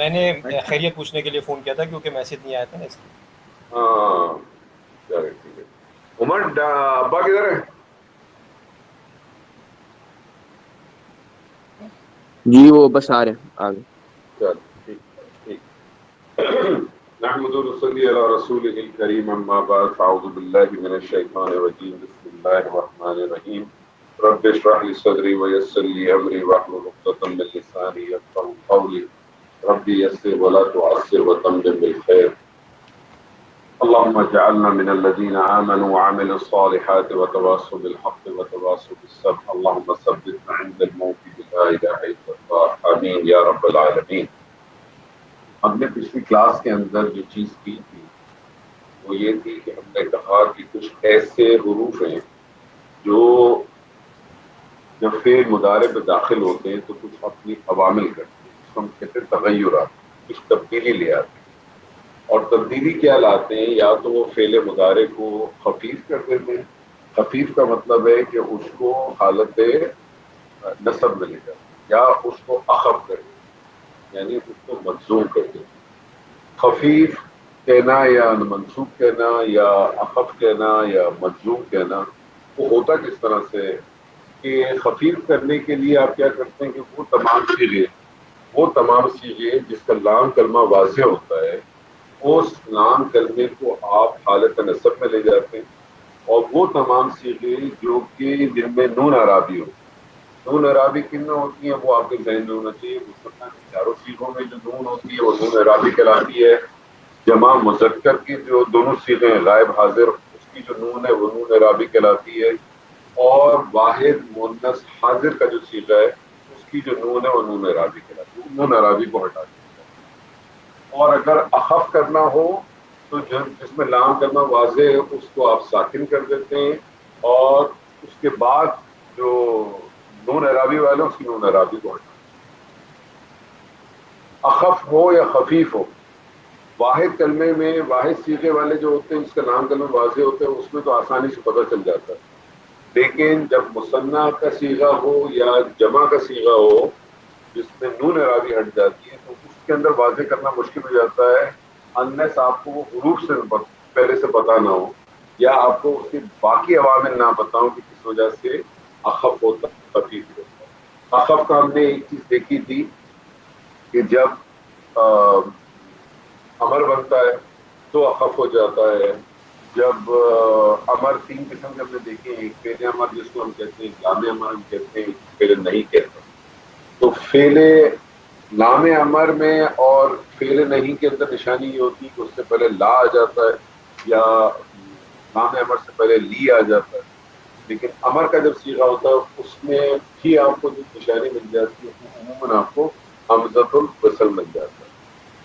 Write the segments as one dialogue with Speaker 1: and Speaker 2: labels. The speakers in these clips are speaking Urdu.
Speaker 1: میں نے خیریت پوچھنے کے لیے فون کیا تھا کیونکہ میسج نہیں آیا تھا نا اس لیے۔
Speaker 2: ہاں چلو ٹھیک ہے. عمر ابا کدھر ہے؟
Speaker 3: جی وہ بس آ رہے ہیں آگے.
Speaker 2: چل ٹھیک ٹھیک. نحمد ونصلي على رسوله الكريم اما بعد فاعوذ بالله من الشيطان الرجيم بسم الله الرحمن الرحيم رب اشرح لي صدري ويسر لي امري واحلل عقدة من لساني يفقهوا قولي رب يسر ولا تعسر وتمم بالخير اللهم اجعلنا من الذين آمنوا وعملوا الصالحات وتواصوا بالحق وتواصوا بالصبر اللهم ثبتنا عند الموت بلا إله إلا الله آمين يا رب العالمين. ہم نے پچھلی کلاس کے اندر جو چیز کی تھی وہ یہ تھی کہ ہم نے کہا کہ کچھ ایسے حروف ہیں جو جب فعل مضارع پہ داخل ہوتے ہیں تو کچھ اپنی عوامل کرتے ہیں، اس کو ہم کہتے ہیں تغیرات، کچھ تبدیلی لے آتے ہیں. اور تبدیلی کیا لاتے ہیں؟ یا تو وہ فعل مضارع کو خفیف کر دیتے ہیں. خفیف کا مطلب ہے کہ اس کو حالت نصب میں لے جاتے ہیں، یا اس کو اخف کر دیتے ہیں، یعنی اس کو مجزوم کر دیتے ہیں. خفیف کہنا یا منصوب کہنا یا اخف کہنا یا مجزوم کہنا وہ ہوتا کس طرح سے کہ خفیف کرنے کے لیے آپ کیا کرتے ہیں کہ وہ تمام صیغے جس کا لام کلمہ واضح ہوتا ہے اس لام کلمے کو آپ حالت نصب میں لے جاتے ہیں. اور وہ تمام صیغے جو کہ جن میں نون عرابی ہوتی ہے، نون عرابی کن میں ہوتی ہیں وہ آپ کے ذہن میں ہونا چاہیے. مثلاً چاروں صیغوں میں جو نون ہوتی ہے وہ نون عرابی کہلاتی ہے. جمع مذکر کی جو دونوں صیغے ہیں غائب حاضر اس کی جو نون ہے وہ نون عرابی کہلاتی ہے. اور واحد مؤنث حاضر کا جو صیغہ ہے اس کی جو نون ہے وہ نون عرابی کہلاتی ہے. نون عرابی کو ہٹا دیا. اور اگر اخف کرنا ہو تو جس میں لام کرنا واضح ہے اس کو آپ ساکن کر دیتے ہیں، اور اس کے بعد جو نون عرابی والے اس کی نون عرابی کو ہٹا دیتے ہیں. اخف ہو یا خفیف ہو، واحد کلمے میں واحد صیغے والے جو ہوتے ہیں جس کا لام کلمہ واضح ہوتے ہیں اس میں تو آسانی سے پتہ چل جاتا ہے. لیکن جب مثنیٰ کا صیغہ ہو یا جمع کا صیغہ ہو جس میں نون عرابی ہٹ جاتی ہے تو اس کے اندر واضح کرنا مشکل ہو جاتا ہے، انلیس آپ کو وہ حروف سے پہلے سے پتہ نہ ہو یا آپ کو اس کے باقی عوامل نہ پتہ ہو کہ کس وجہ سے اخف ہوتا ہے خفیف ہوتا ہے. اخف کا ہم نے ایک چیز دیکھی تھی کہ جب امر بنتا ہے تو اخف ہو جاتا ہے. جب امر تین قسم کے ہم نے دیکھے ہیں، ایک فعل امر جس کو ہم کہتے ہیں، لام امر ہم کہتے ہیں، فعل نہیں کہتے. تو فعل لام امر میں اور فعل نہیں کے اندر نشانی یہ ہوتی ہے کہ اس سے پہلے لا آ جاتا ہے یا لام امر سے پہلے لی آ جاتا ہے. لیکن امر کا جب صیغہ ہوتا ہے اس میں بھی آپ کو جو نشانی مل جاتی ہے وہ عموماً آپ کو حمزۃ الوصل مل جاتا ہے.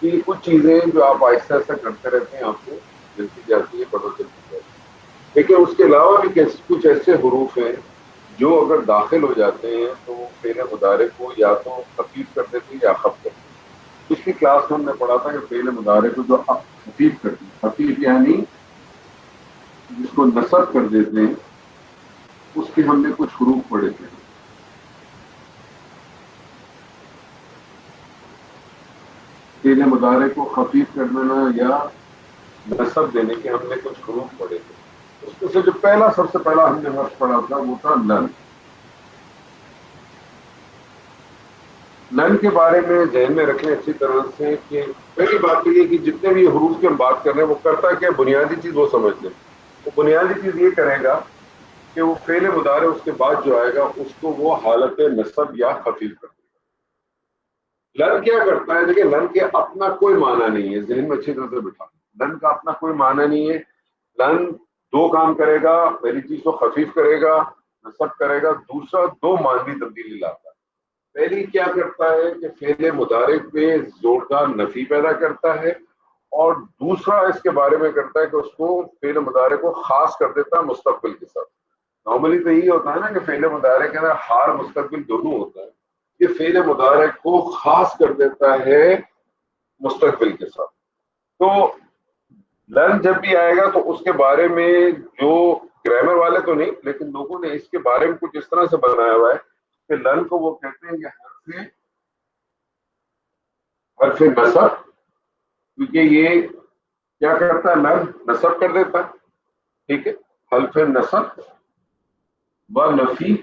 Speaker 2: یہ کچھ چیزیں جو آپ آہستہ آہستہ کرتے رہتے ہیں آپ کو ملتی جاتی ہے، پتہ چلتی جاتی ہے. لیکن اس کے علاوہ بھی کچھ ایسے حروف ہیں جو اگر داخل ہو جاتے ہیں تو وہ فعل مضارع کو یا تو خفیف کر دیتے ہیں یا اخف کر دیتے ہیں. پچھلی کلاس میں ہم نے پڑھا تھا کہ فعل مضارع کو جو خفیف کرتے ہیں، خفیف یعنی جس کو نصب کر دیتے ہیں، اس کے ہم نے کچھ حروف پڑھے تھے. فعل مضارع کو خفیف کر دینا یا نصب دینے کے ہم نے کچھ حروف پڑھے تھے. اس میں سے جو سب سے پہلا ہم نے حرف پڑھا تھا وہ تھا لن. لن کے بارے میں ذہن میں رکھیں اچھی طرح سے کہ پہلی بات یہ ہے کہ جتنے بھی حروف کی ہم بات کر رہے ہیں وہ کرتا کیا بنیادی چیز وہ سمجھ لیں. وہ بنیادی چیز یہ کرے گا کہ وہ فعل مضارع اس کے بعد جو آئے گا اس کو وہ حالت نصب یا خفیف کر دے گا. لن کیا کرتا ہے؟ دیکھیں لن کے اپنا کوئی معنی نہیں ہے، ذہن میں اچھی طرح سے بٹھا. لن کا اپنا کوئی معنی نہیں ہے. لن دو کام کرے گا، پہلی چیز تو خفیف کرے گا، نصب کرے گا. دوسرا دو معنوی تبدیلی لاتا ہے. پہلی کیا کرتا ہے کہ فعل مضارع پہ زوردار نفی پیدا کرتا ہے، اور دوسرا اس کے بارے میں کرتا ہے کہ اس کو فعل مضارع کو خاص کر دیتا ہے مستقبل کے ساتھ. نارملی تو یہی ہوتا ہے نا کہ فعل مضارع کے اندر حال مستقبل دونوں ہوتا ہے. یہ فعل مضارع کو خاص کر دیتا ہے مستقبل کے ساتھ. تو لن جب بھی آئے گا تو اس کے بارے میں جو گرامر والے تو نہیں لیکن لوگوں نے اس کے بارے میں کچھ اس طرح سے بنایا ہوا ہے کہ لن کو وہ کہتے ہیں کہ حرف نصب، کیونکہ یہ کیا کرتا ہے؟ لن نصب کر دیتا ہے. ٹھیک ہے، حرف نصب و نفی.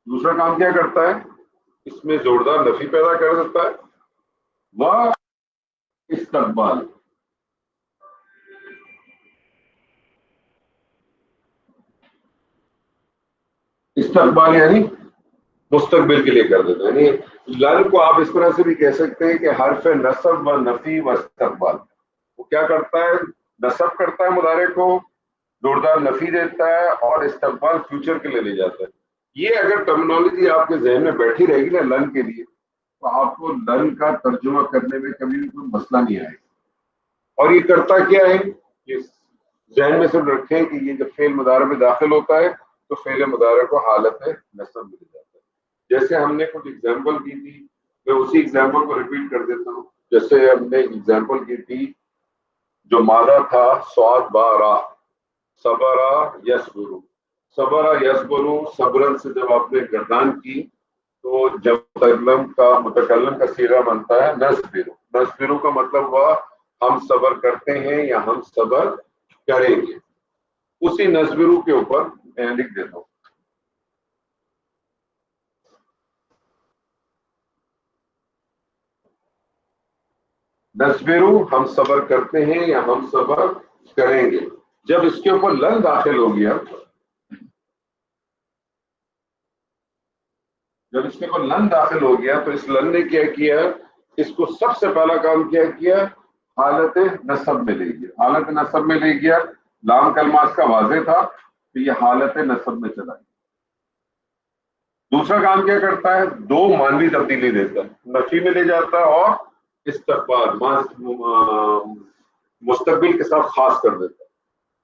Speaker 2: دوسرا کام کیا کرتا ہے؟ اس میں زوردار نفی پیدا کر دیتا ہے. و استقبال، استقبال یعنی مستقبل کے لیے کر دیتا ہے. یعنی لن کو آپ اس طرح سے بھی کہہ سکتے ہیں کہ حرف نصب و نفی و استقبال. وہ کیا کرتا ہے؟ نصب کرتا ہے مضارع کو، زوردار نفی دیتا ہے، اور استقبال فیوچر کے لیے لے جاتا ہے. یہ اگر ٹرمینالوجی آپ کے ذہن میں بیٹھی رہے گی نا لن کے لیے، تو آپ کو لن کا ترجمہ کرنے میں کبھی بھی کوئی مسئلہ نہیں آئے گا. اور یہ کرتا کیا ہے؟ یہ ذہن میں صرف رکھیں کہ یہ جب فعل مضارع میں داخل ہوتا ہے تو فعل مضارع کو حالت نصب مل جاتا ہے. جیسے ہم نے کچھ ایگزامپل کی تھی، میں اسی ایگزامپل کو ریپیٹ کر دیتا ہوں. جیسے ہم نے ایگزامپل کی تھی، جو مادہ تھا سواد بارا، صبرا یصبرو. صبرا یصبرو، صبرن سے جب آپ نے گردان کی تو جب متکلم کا صیغہ بنتا ہے نصبرو. نصبرو کا مطلب ہوا ہم صبر کرتے ہیں یا ہم صبر کریں گے. اسی نصبرو کے اوپر میں لکھ دیتا ہوں، نصبرو ہم صبر کرتے ہیں یا ہم صبر کریں گے. جب اس کے اوپر لن داخل ہو گیا، جب اس کے اوپر لن داخل ہو گیا تو اس لن نے کیا کیا؟ اس کو سب سے پہلا کام کیا حالت نصب میں لے گیا. حالت نصب میں لے گیا، لام کلمہ اس کا واضح تھا تو یہ حالت نصب میں چلا گیا. دوسرا کام کیا کرتا ہے؟ دو مانوی تبدیلی دیتا ہے، نفی میں لے جاتا ہے اور استقبال مستقبل کے ساتھ خاص کر دیتا ہے.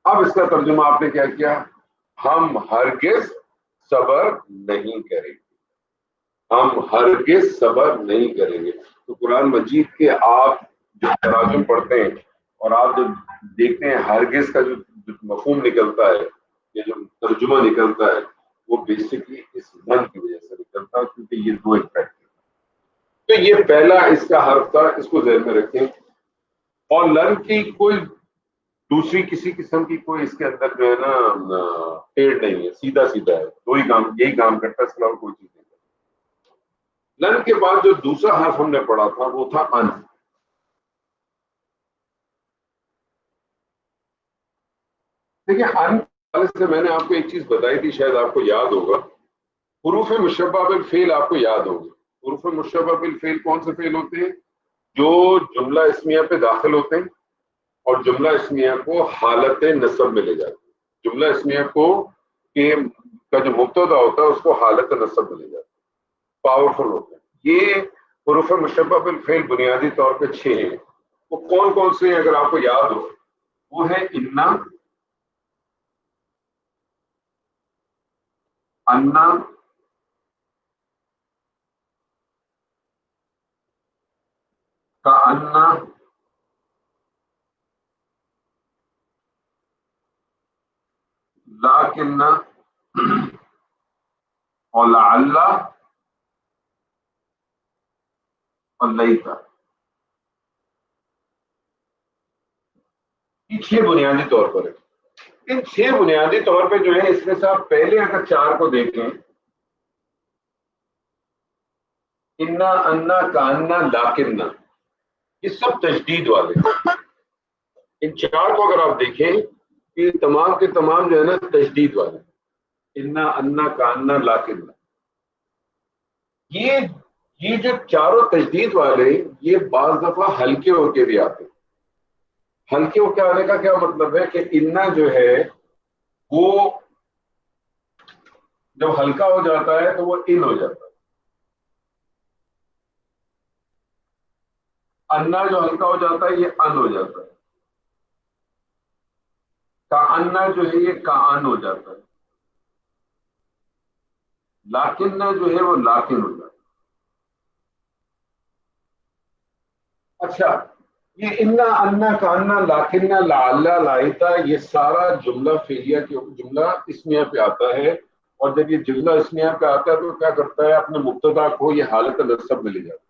Speaker 2: اب اس کا ترجمہ آپ نے کیا کیا؟ ہم ہرگز صبر نہیں کریں گے. ہم ہرگز صبر نہیں کریں گے. تو قرآن مجید کے آپ جو تراجم پڑھتے ہیں اور آپ جب دیکھتے ہیں ہرگز کا جو مفہوم نکلتا ہے یا جو ترجمہ نکلتا ہے وہ بیسکلی اس لن کی وجہ سے نکلتا ہے، کیونکہ یہ دو امپیکٹ ہے. تو یہ پہلا اس کا حرف تھا، اس کو ذہن میں رکھیں. اور لن کی کوئی دوسری کسی قسم کی کوئی اس کے اندر جو ہے نا ٹیڑھ نہیں ہے، سیدھا سیدھا ہے. دو ہی کام، یہی کام کرتا ہے، اس کے علاوہ کوئی چیز نہیں. لن کے بعد جو دوسرا حرف ہم نے پڑھا تھا وہ تھا ان. دیکھیں ان سے میں نے آپ کو ایک چیز بتائی تھی، شاید آپ کو یاد ہوگا. حروف مشبہ بالفعل آپ کو یاد ہوگی. حروف مشبہ بالفعل کون سے فعل ہوتے ہیں؟ جو جملہ اسمیہ پہ داخل ہوتے ہیں اور جملہ اسمیہ کو حالت نصب میں لے جاتے ہیں. جملہ اسمیہ کو کا جو مبتدا ہوتا ہے اس کو حالت نصب میں لے جاتے ہیں، پاورفل ہوتے ہیں. یہ حروف مشبہ بالفعل بنیادی طور پہ 6 ہیں. وہ کون کون سے ہیں اگر آپ کو یاد ہو؟ وہ ہے انا، انا، کأنا، لیکن، اور لعل اور لیتا. یہ 6 بنیادی طور پر ہے. ان 6 بنیادی طور پہ جو ہے اس میں سے آپ پہلے اگر 4 کو دیکھیں، انا، انا، کانا، لاکننا، یہ سب تجدید والے. ان 4 کو اگر آپ دیکھیں یہ تمام کے تمام جو ہے نا تجدید والے. انا، انا، کانا، لاکننا، یہ جو چاروں تجدید والے یہ بعض دفعہ ہلکے ہو کے بھی آتے ہیں. ہلکے ہو کے آنے کا کیا مطلب ہے کہ انا جو ہے وہ جب ہلکا ہو جاتا ہے تو وہ ان ہو جاتا ہے. انا جو ہلکا ہو جاتا ہے یہ ان ہو جاتا ہے. کانا جو ہے یہ کان ہو جاتا ہے. لاکننا جو ہے وہ لاکن ہو جاتا ہے. اچھا، یہ انا، انا، کانا، لاکننا، لعل، لائتا، یہ سارا جملہ فعلیہ کے جملہ اسمیہ پہ آتا ہے. اور جب یہ جملہ اسمیہ پہ آتا ہے تو کیا کرتا ہے؟ اپنے مبتدا کو یہ حالت نصب میں لے جاتا ہے.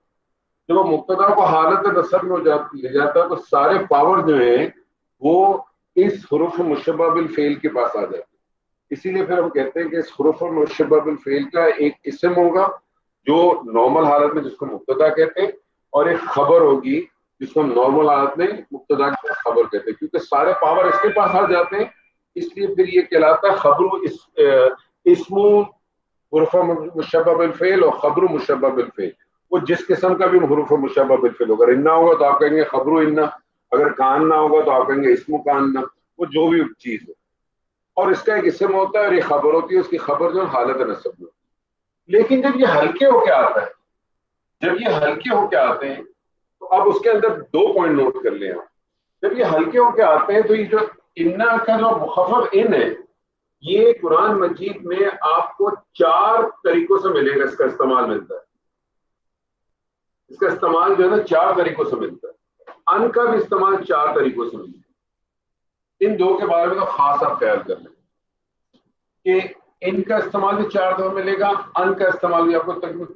Speaker 2: جب وہ مبتدا کو حالت نصب میں لے جاتا ہے تو سارے پاور جو ہیں وہ اس حروف مشبہ بالفعل کے پاس آ جاتے ہیں. اسی لیے پھر ہم کہتے ہیں کہ اس حروف مشبہ بالفعل کا ایک اسم ہوگا جو نارمل حالت میں جس کو مبتدا کہتے ہیں، اور ایک خبر ہوگی جس کو ہم نارمل حالت میں مبتدا کی خبر کہتے ہیں. کیونکہ سارے پاور اس کے پاس آ جاتے ہیں، اس لیے پھر یہ کہلاتا ہے خبر اسم حروف مشبہ بالفعل اور خبر مشبہ بالفعل. وہ جس قسم کا بھی حروف مشبہ بالفعل ہوگا، اگر انا ہوگا تو آپ کہیں گے خبر انا، اگر کان نہ ہوگا تو آپ کہیں گے اسم کان نہ، وہ جو بھی چیز ہو. اور اس کا ایک اسم ہوتا ہے اور یہ خبر ہوتی ہے، اس کی خبر جو حالت نصب میں. لیکن جب یہ ہلکے ہو کے آتا ہے، جب یہ ہلکے ہو کے آتے ہیں تو اب اس کے اندر 2 پوائنٹ نوٹ کر لیں آپ. جب یہ ہلکے ہو کے آتے ہیں تو یہ جو انا کا جو مخفف ان ہے، یہ قرآن مجید میں آپ کو 4 طریقوں سے ملے گا. اس کا استعمال ملتا ہے، اس کا استعمال جو ہے نا 4 طریقوں سے ملتا ہے. ان کا بھی استعمال 4 طریقوں سے ملتا ہے. ان 2 کے بارے میں تو خاص آپ خیال کر لیں کہ ان کا استعمال بھی 4 دفعہ ملے گا، ان کا استعمال بھی آپ کو تقریباً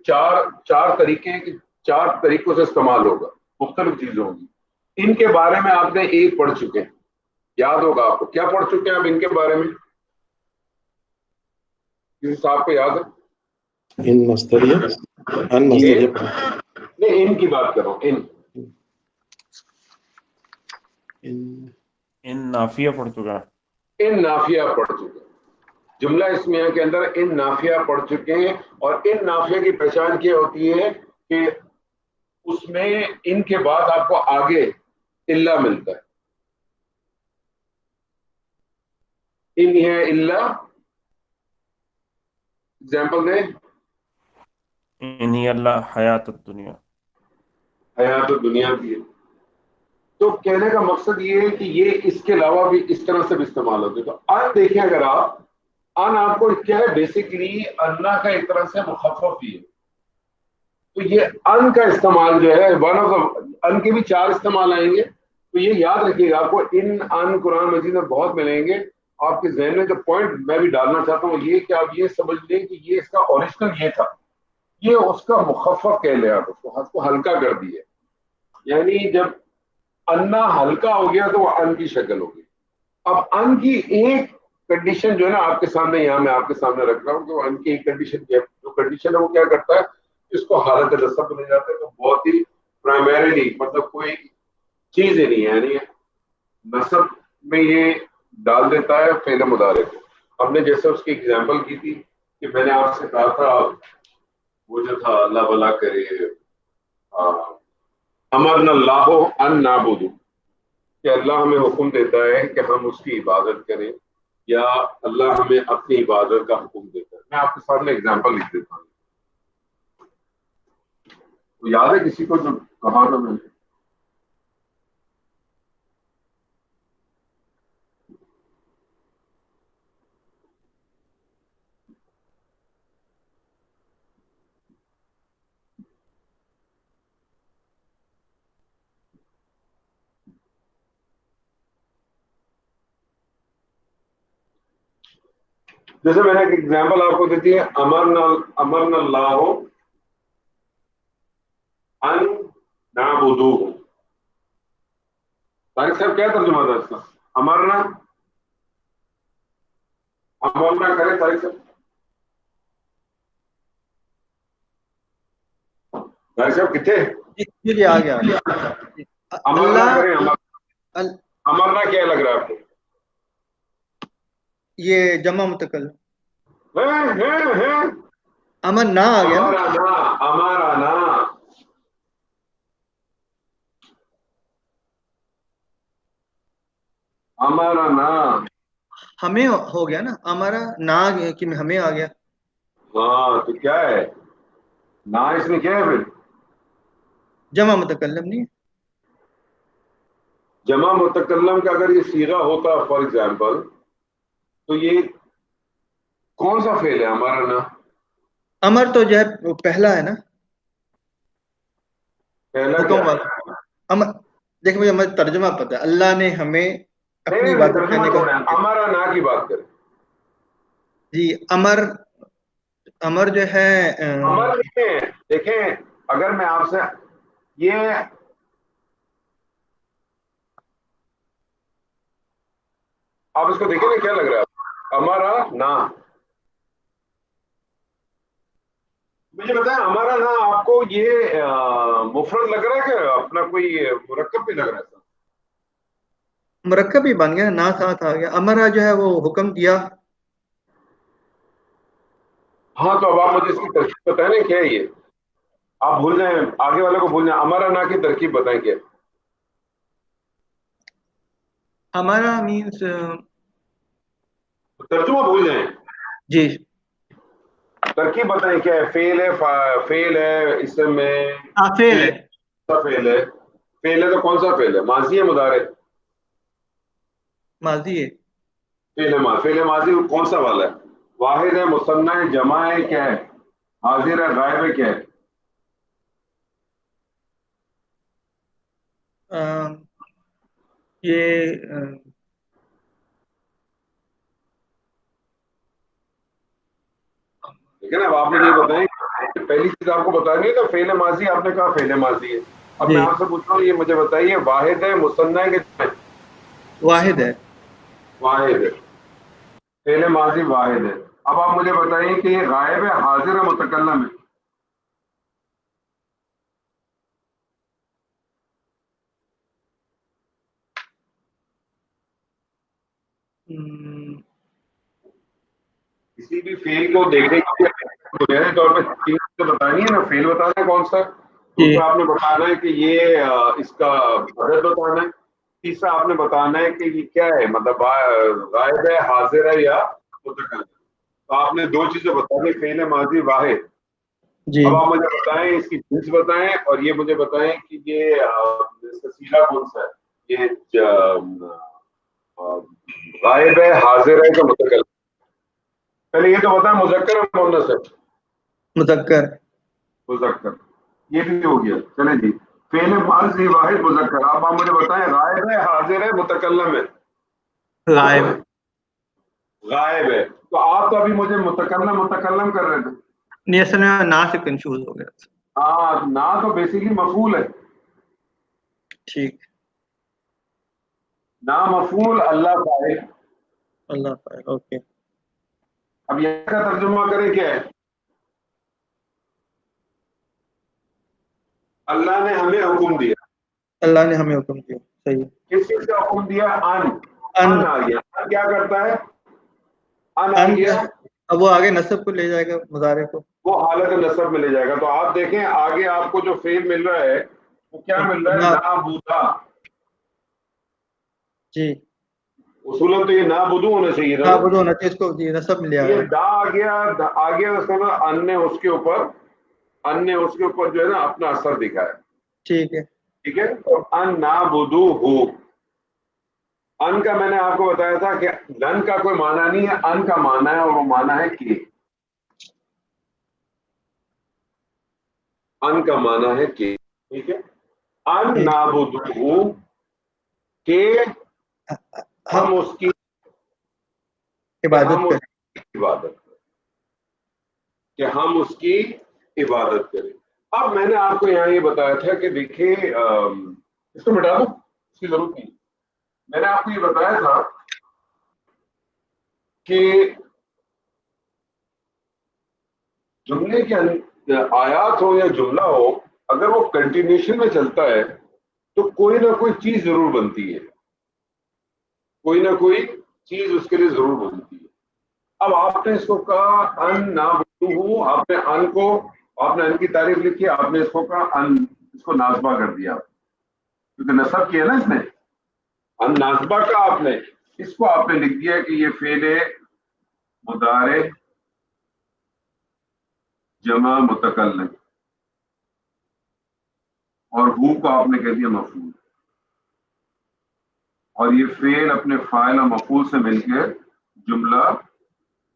Speaker 2: 4 طریقے ہیں کہ 4 طریقوں سے استعمال ہوگا، مختلف چیزیں ہوں گی. ان کے بارے میں آپ نے ایک پڑھ چکے ہیں، یاد ہوگا آپ کو. کیا پڑھ چکے ہیں آپ ان کے بارے میں؟ کسی صاحب کو یاد ہے؟
Speaker 4: ان مصدریہ، ان مصدریہ پڑھا.
Speaker 2: نہیں، ان کی بات کر رہا ہوں.
Speaker 4: ان نافیہ پڑھ چکا.
Speaker 2: ان نافیہ پڑھ چکے ہیں. جملہ اسمیہ کے اندر ان نافیہ پڑھ چکے ہیں. اور ان نافیہ کی پہچان کیا ہوتی ہے کہ اس میں ان کے بعد آپ کو آگے الا ملتا ہے. ان ہے الا، ایگزامپل دیں.
Speaker 4: ان ہی اللہ حیات الدنیا،
Speaker 2: حیات دنیا کی ہے. تو کہنے کا مقصد یہ ہے کہ یہ اس کے علاوہ بھی اس طرح سے بھی استعمال ہوتے. تو ان دیکھیں، اگر آپ کو کیا ہے، بیسیکلی اللہ کا ایک طرح سے مخفف ہی ہے. تو یہ ان کا استعمال جو ہے ان کے بھی 4 استعمال آئیں گے. تو یہ یاد رکھیے گا، آپ کو ان قرآن مجید میں بہت ملیں گے. آپ کے ذہن میں جو پوائنٹ میں بھی ڈالنا چاہتا ہوں یہ کہ آپ یہ سمجھ لیں کہ یہ اس کا اوریجنل یہ تھا، یہ اس کا مخفف کہہ لیں آپ، اس کو ہلکا کر دیے. یعنی جب انا ہلکا ہو گیا تو وہ ان کی شکل ہوگی. اب ان کی ایک کنڈیشن جو ہے نا آپ کے سامنے، یہاں میں آپ کے سامنے رکھ رہا ہوں کہ ان کی ایک کنڈیشن کیا، جو کنڈیشن ہے وہ کیا کرتا ہے، اس کو حالت نصب لے جاتے ہیں. تو بہت ہی پرائمریلی مطلب کوئی چیز ہی نہیں ہے، یعنی نصب میں یہ ڈال دیتا ہے فعل مضارع کو. ہم نے جیسے اس کی ایگزامپل کی تھی کہ میں نے آپ سے کہا تھا وہ جو تھا اللہ بلا کرے امرنا اللہ ان نعبد، کہ اللہ ہمیں حکم دیتا ہے کہ ہم اس کی عبادت کریں، یا اللہ ہمیں اپنی عبادت کا حکم دیتا ہے. میں آپ کے سامنے ایگزامپل لکھ دیتا ہوں. یاد ہے کسی کو جو کہا تھا میں نے؟ جیسے میں نے ایک ایگزامپل آپ کو دیتی ہے، امرنا اللہ ان نعبدوہ. طارق صاحب کیا ترجمہ تھا اس کا؟ امرنا کرے طارق صاحب. طارق صاحب کتنے
Speaker 5: جی آ گیا.
Speaker 2: امرنا
Speaker 5: اللہ
Speaker 2: کرے. امرنا کیا لگ رہا ہے آپ کو؟
Speaker 5: یہ جمع متکلم امر نہ آ گیا نا.
Speaker 2: ہمارا
Speaker 5: ہمیں ہو گیا نا، ہمارا نہ آ گیا کہ ہمیں آ گیا.
Speaker 2: ہاں تو کیا ہے نا، اس میں کیا ہے پھر؟
Speaker 5: جمع متکلم نہیں.
Speaker 2: جمع متکلم کا اگر یہ صیغہ ہوتا فار ایگزامپل تو یہ کون سا فعل ہے ہمارا نا؟
Speaker 5: امر تو جو ہے پہلا ہے نا،
Speaker 2: پہلا کیا
Speaker 5: حکم والا امر. دیکھ مجھے ترجمہ پتہ ہے، اللہ نے ہمیں اپنی
Speaker 2: نہیں
Speaker 5: عبادت
Speaker 2: ترجمہ
Speaker 5: کرنے کا
Speaker 2: چھوڑیں،
Speaker 5: حکم دیا.
Speaker 2: ہمارا نا کی بات کریں.
Speaker 5: جی امر جو ہے
Speaker 2: امر دیکھیں اگر میں آپ سے یہ آپ اس کو دیکھیں نا کیا لگ رہا ہے ہمارا نا. مجھے بتائیں ہمارا نا آپ کو یہ مفرد لگ رہا ہے کہ اپنا کوئی مرکب بھی لگ رہا ہے؟
Speaker 5: مرکب ہی بن گیا، نا ساتھ آ گیا. امرا جو ہے وہ حکم دیا.
Speaker 2: ہاں تو اب آپ مجھے اس کی ترکیب بتائیں نا کیا ہے یہ. آپ بھول جائیں، آگے والے کو بھول جائیں، ہمارا نا کی ترکیب بتائیں کیا.
Speaker 5: ہمارا مینس
Speaker 2: ترجمہ بھول جائیں،
Speaker 5: جی
Speaker 2: ترکیب بتائیں کیا ہے. فیل ہے، فیل ہے، اسم ہے،
Speaker 5: فعل ہے.
Speaker 2: کون سا فیل ہے؟ فیل ہے تو کون سا فیل ہے؟ ماضی ہے مضارع؟
Speaker 5: ماضی ہے.
Speaker 2: فیل ہے ماضی. فیل ہے ماضی کون سا والا ہے؟ واحد ہے، مثنیٰ ہے، جمع ہے، کیا ہے؟ حاضر ہے، غائب ہے، کیا ہے؟
Speaker 5: یہ
Speaker 2: لیکن اب آپ مجھے یہ بتائیں، پہلی چیز آپ کو بتانی ہے کہ فعل ماضی، آپ نے کہا فعل ماضی ہے. اب میں
Speaker 5: جی
Speaker 2: آپ سے پوچھ رہا ہوں، یہ مجھے بتائیے واحد ہے، مثنیٰ ہے کہ جمع ہے؟
Speaker 5: واحد ہے.
Speaker 2: واحد ہے. فعل ماضی واحد ہے. اب آپ مجھے بتائیے کہ یہ غائب ہے، حاضر ہے، متکلم ہے؟ کسی بھی فیل کو دیکھنے کے لیے بنیادی طور پہ تین چیزیں بتانی ہے نا. فیل بتانا ہے کون سا،
Speaker 5: جی
Speaker 2: دوسرا آپ نے بتانا ہے کہ یہ اس کا عدد بتانا ہے، تیسرا آپ نے بتانا ہے کہ یہ کیا ہے، مطلب غائب ہے، حاضر ہے یا متکلم. تو آپ نے دو چیزیں بتانی، فعل ماضی واحد.
Speaker 5: جی
Speaker 2: اب آپ مجھے بتائیں اس کی جنس بتائیں، اور یہ مجھے بتائیں کہ یہ اس کا صیغہ کون سا ہے. یہ غائب ہے، حاضر ہے کہ متکلم؟ پہلے یہ تو بتائیں مذکر ہے مؤنث ہے؟
Speaker 5: مذکر.
Speaker 2: مذکر. یہ بھی ہو گیا. چلیں جی، فعل ماضی واحد مذکر. آپ مجھے بتائیں غائب ہے، حاضر ہے، متکلم ہے؟
Speaker 5: غائب.
Speaker 2: غائب ہے. تو آپ تو ابھی مجھے متکلم کر رہے تھے.
Speaker 5: نہیں، اصل میں نا سے کنفیوز ہو گیا.
Speaker 2: ہاں، نا تو بیسیکلی مفعول ہے.
Speaker 5: ٹھیک.
Speaker 2: نا مفعول، اللہ فاعل.
Speaker 5: اللہ فاعل. اوکے.
Speaker 2: اب یہ کا ترجمہ کریں کیا ہے. اللہ نے ہمیں حکم دیا.
Speaker 5: اللہ نے ہمیں حکم دیا. صحیح.
Speaker 2: کس چیز کا حکم دیا؟ ان.
Speaker 5: ان.
Speaker 2: ان آ گیا. ان کیا کرتا ہے؟ ان آ
Speaker 5: ان
Speaker 2: گیا،
Speaker 5: اب وہ آگے نصب کو لے جائے گا، مضارع کو.
Speaker 2: وہ حالت نصب میں لے جائے گا. تو آپ دیکھیں آگے آپ کو جو فعل مل رہا ہے وہ کیا مل رہا ہے؟ نعبدا.
Speaker 5: جی
Speaker 2: اصولاً تو یہ نعبدو ہونا چاہیے تھا
Speaker 5: ہاں،
Speaker 2: نا.
Speaker 5: وہ ہونا چاہیے، اس کو جی نصب میں لے آیا.
Speaker 2: یہ دا آ گیا. آ گیا اس کا ان نے اس کے اوپر، ان نے اس کے اوپر جو ہے نا اپنا اثر دکھایا.
Speaker 5: ٹھیک ہے.
Speaker 2: ٹھیک ہے. تو ان نعبدو ہو. ان کا میں نے آپ کو بتایا تھا کہ لن کا کوئی معنی نہیں ہے، ان کا معنی ہے، اور وہ معنی ہے کہ. ان کا معنی ہے کہ. ٹھیک ہے. ان نعبدو کہ
Speaker 5: ہم
Speaker 2: ہم اس کی، کہ
Speaker 5: عبادت
Speaker 2: ہم اس
Speaker 5: کریں.
Speaker 2: کی عبادت کریں، کہ ہم اس کی عبادت کریں. اب میں نے آپ کو یہاں یہ بتایا تھا کہ دیکھیں اس کو مٹا دو، اس کی ضرورت نہیں. میں نے آپ کو یہ بتایا تھا کہ جملے کے آیات ہو یا جملہ ہو، اگر وہ کنٹینیوشن میں چلتا ہے تو کوئی نہ کوئی چیز ضرور بنتی ہے، کوئی نہ کوئی چیز اس کے لیے ضرور بنتی ہے. اب آپ نے اس کو کہا ان نعبدہ، آپ نے ان کو، آپ نے ان کی تعریف لکھی، آپ نے اس کو کہا ان، اس کو ناسبہ کر دیا کیونکہ نصب کیا نا اس نے. ان ناسبہ کا آپ نے، اس کو آپ نے لکھ دیا کہ یہ فعل مضارع جمع متکلم، اور ہو کو آپ نے کہہ دیا مفعول، اور یہ فعل اپنے فاعل اور مفعول سے مل کے جملہ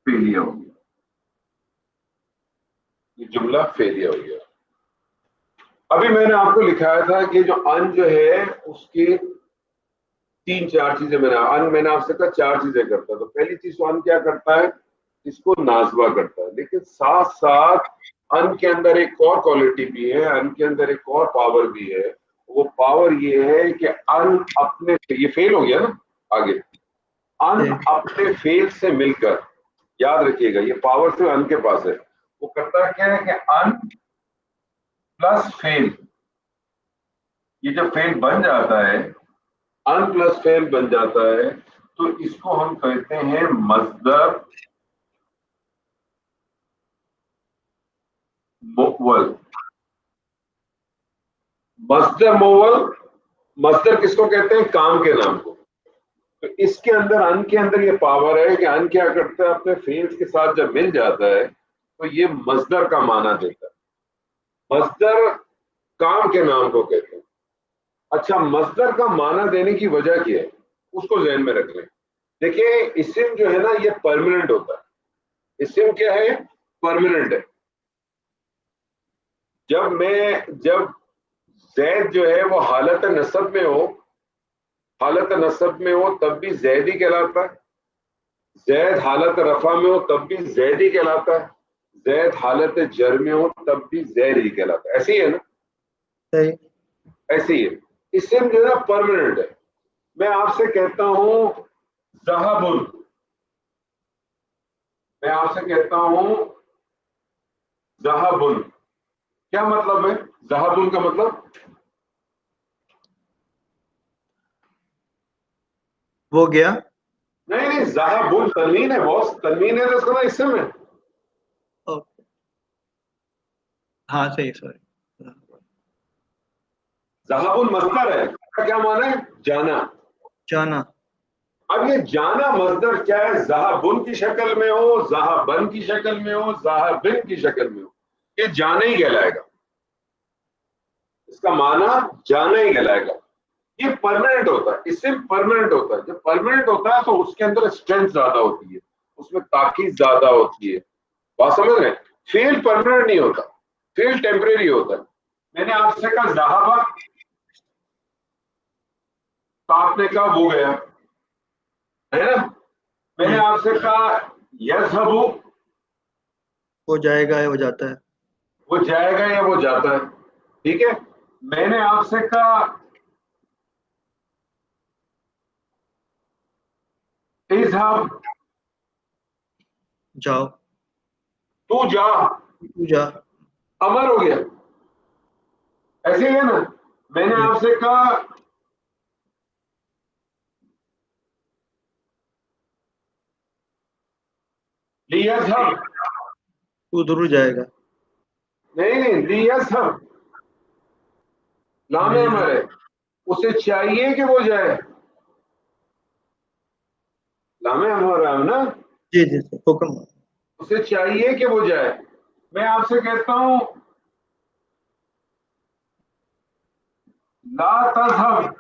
Speaker 2: فعلیہ ہو گیا. یہ جملہ فعلیہ ہو گیا. ابھی میں نے آپ کو لکھایا تھا کہ جو ان جو ہے اس کی تین چار چیزیں، میں نے آپ سے کہا چار چیزیں کرتا ہے. تو پہلی چیز تو ان کیا کرتا ہے، اس کو نازبہ کرتا ہے، لیکن ساتھ ساتھ ان کے اندر ایک اور کوالٹی بھی ہے، ان کے اندر ایک اور پاور بھی ہے. وہ پاور یہ ہے کہ ان اپنے، یہ فیل ہو گیا نا آگے، ان اپنے فیل سے مل کر، یاد رکھیے گا یہ پاور سے ان کے پاس ہے، وہ کرتا ہے کیا ہے کہ ان پلس فیل، یہ جب فیل بن جاتا ہے، ان پلس فیل بن جاتا ہے، تو اس کو ہم کہتے ہیں مصدر مول. مصدر مول، مصدر کس کو کہتے ہیں؟ کام کے نام کو. تو اس کے اندر، ان کے اندر یہ پاور ہے کہ ان کیا کرتا ہے، اپنے فیلز کے ساتھ جب مل جاتا ہے تو یہ مصدر کا معنی دیتا ہے. مصدر کام کے نام کو کہتے ہیں. اچھا، مصدر کا معنی دینے کی وجہ کیا ہے اس کو ذہن میں رکھ لیں. دیکھیں اسم جو ہے نا یہ پرماننٹ ہوتا ہے. اسم کیا ہے؟ پرماننٹ ہے. جب زید جو ہے وہ حالت نصب میں ہو، حالت نصب میں ہو تب بھی زید ہی کہلاتا ہے. زید حالت رفع میں ہو تب بھی زید ہی کہلاتا ہے. زید حالت جر میں ہو تب بھی زید ہی کہلاتا ہے. ایسے ہی ہے نا؟
Speaker 5: صحیح.
Speaker 2: ایسے ہی ہے. اسم جو ہے نا پرماننٹ ہے. میں آپ سے کہتا ہوں ذہب، میں آپ سے کہتا ہوں ذہب، کیا مطلب ہے ذہب کا مطلب؟
Speaker 5: وہ گیا.
Speaker 2: نہیں ذہب تنوین ہے باس، تنوین ہے تو اس کا اسم ہے.
Speaker 5: ہاں صحیح، سوری.
Speaker 2: ذہب مصدر ہے، اس کا کیا معنی ہے؟ جانا.
Speaker 5: جانا.
Speaker 2: اب یہ جانا مصدر کیا ہے؟ ذہبن کی شکل میں ہو، ذہبن کی شکل میں ہو، ذہبن کی شکل میں ہو، یہ جانا ہی کہلائے گا. اس کا معنی جانا ہی کہلائے گا. یہ پرماننٹ ہوتا ہے، اسم پرماننٹ ہوتا ہے. جب پرماننٹ ہوتا ہے تو اس کے اندر اسٹرینتھ زیادہ ہوتی ہے، اس میں تاکید زیادہ ہوتی ہے. بات سمجھ رہے ہیں؟ فیل پرماننٹ نہیں ہوتا، فیل ٹیمپریری ہوتا ہے. میں نے آپ سے کہا ذہبہ، تو آپ نے کہا وہ گیا ہے نا. میں نے آپ سے کہا یذهب،
Speaker 5: وہ جائے گا یا وہ جاتا ہے.
Speaker 2: وہ جائے گا یا وہ جاتا ہے. ٹھیک ہے. میں نے آپ سے کہا اذهب،
Speaker 5: جاؤ.
Speaker 2: تو جا،
Speaker 5: تو جا.
Speaker 2: امر ہو گیا. ایسے ہی ہے نا. میں نے آپ سے کہا لیذهب،
Speaker 5: تو ضرور جائے گا.
Speaker 2: نہیں لیذهب لام امر ہے، اسے چاہیے کہ وہ جائے. لام امر ہے نا،
Speaker 5: جی جی سر، حکم.
Speaker 2: اسے چاہیے کہ وہ جائے. میں آپ سے کہتا ہوں لا تذهب،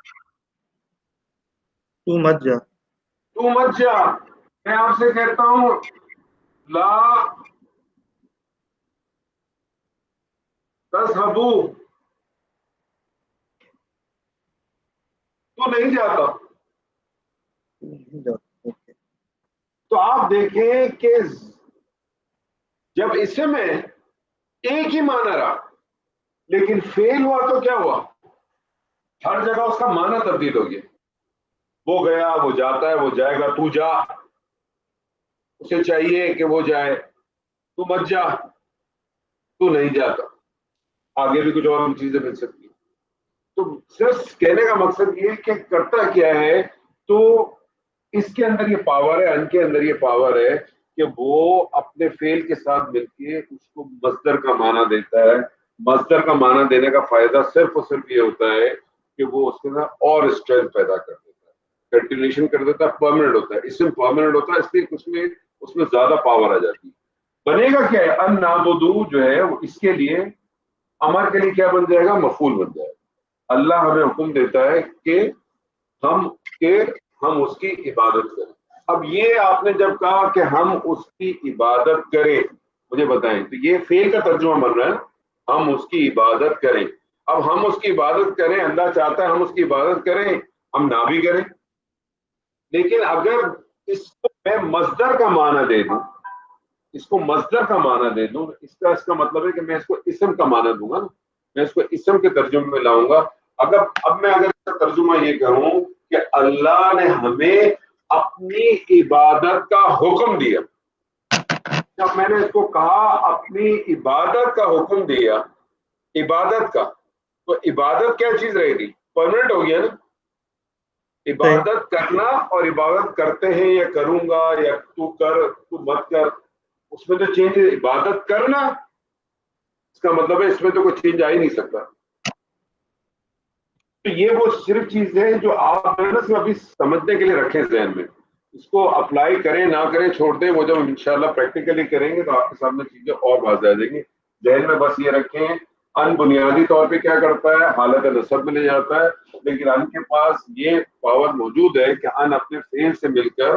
Speaker 5: تو مت جا.
Speaker 2: تو مت جا. میں آپ سے کہتا ہوں لا تذهبوا، تو نہیں جاتا. تو آپ دیکھیں کہ جب اسم ہے ایک ہی معنی رہا، لیکن فیل ہوا تو کیا ہوا؟ ہر جگہ اس کا معنی تبدیل ہو گیا. وہ گیا، وہ جاتا ہے، وہ جائے گا. تو جا، اسے چاہیے کہ وہ جائے. تو مت جا، تو نہیں جاتا. آگے بھی کچھ اور چیزیں مل سکتی ہیں. تو صرف کہنے کا مقصد یہ کہ کرتا کیا ہے، تو اس کے اندر یہ پاور ہے، ان کے اندر یہ پاور ہے کہ وہ اپنے فعل کے ساتھ مل کے اس کو مصدر کا معنی دیتا ہے. مصدر کا معنی دینے کا فائدہ صرف اور صرف یہ ہوتا ہے کہ وہ اس کے اندر اور اسٹرینتھ پیدا کر دیتا ہے، کنٹینیوشن کر دیتا ہے، پرماننٹ ہوتا ہے. اسم پرماننٹ ہوتا ہے، اس لیے اس میں زیادہ پاور آ جاتی ہے. بنے گا کیا ہے؟ ان نعبدو جو ہے اس کے لیے، امر کے لیے کیا بن جائے گا؟ مفعول بن جائے گا. اللہ ہمیں حکم دیتا ہے کہ ہم اس کی عبادت کریں. اب یہ آپ نے جب کہا کہ ہم اس کی عبادت کریں، مجھے بتائیں، تو یہ فعل کا ترجمہ بن رہا ہے، ہم اس کی عبادت کریں. اب ہم اس کی عبادت کریں، اللہ چاہتا ہے ہم اس کی عبادت کریں، ہم نہ بھی کریں. لیکن اگر اس کو میں مصدر کا معنی دے دوں اس کو مصدر کا معنی دے دوں، اس کا مطلب ہے کہ میں اس کو اسم کا معنی دوں گا نا، میں اس کو اسم کے ترجمے میں لاؤں گا. اگر اس کا ترجمہ یہ کروں کہ اللہ نے ہمیں اپنی عبادت کا حکم دیا، جب میں نے اس کو کہا اپنی عبادت کا حکم دیا، عبادت کا، تو عبادت کیا چیز رہے گی؟ پرماننٹ ہو گیا نا. عبادت کرنا اور عبادت کرتے ہیں یا کروں گا یا تو کر تو مت کر، اس میں تو چینج ہے. عبادت کرنا اس کا مطلب ہے اس میں تو کوئی چینج آ ہی نہیں سکتا. تو یہ وہ صرف چیز ہے جو آپ صرف ابھی سمجھنے کے لیے رکھیں ذہن میں. اس کو اپلائی کریں نہ کریں چھوڑ دیں، وہ جب انشاءاللہ پریکٹیکلی کریں گے تو آپ کے سامنے چیزیں اور واضح آ جائیں گی. ذہن میں بس یہ رکھیں ان بنیادی طور پہ کیا کرتا ہے؟ حالت نصب میں لے جاتا ہے، لیکن ان کے پاس یہ پاور موجود ہے کہ ان اپنے فعل سے مل کر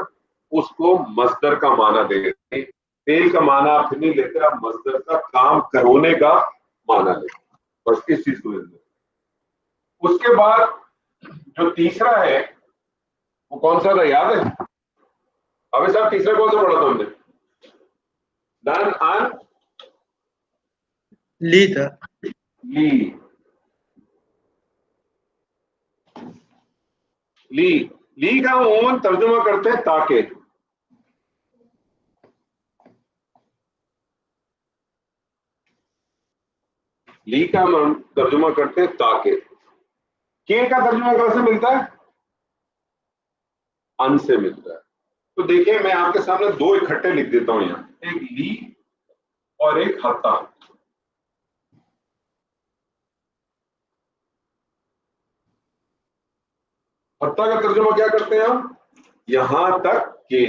Speaker 2: اس کو مصدر کا معنی دے دیتے. فعل کا معنی آپ نہیں لیتے، آپ مصدر کا کام کرونے کا معنی لیتے. بس اس چیز کو لیتے. اس کے بعد جو تیسرا ہے وہ کون سا تھا یاد ہے؟ ابھی صاحب تیسرا کون سا پڑھا تھا ہم نے؟ دن ان
Speaker 5: لی تھا.
Speaker 2: لی کا عموماً ترجمہ کرتے ہیں تاکہ. لی کا ترجمہ کرتے ہیں تاکہ. کے کا ترجمہ کہاں سے ملتا ہے؟ ان سے ملتا ہے. تو دیکھیں میں آپ کے سامنے دو اکٹھے لکھ دیتا ہوں یہاں، ایک لی اور ایک حتی. حتی کا ترجمہ کیا کرتے ہیں ہم؟ یہاں تک کہ.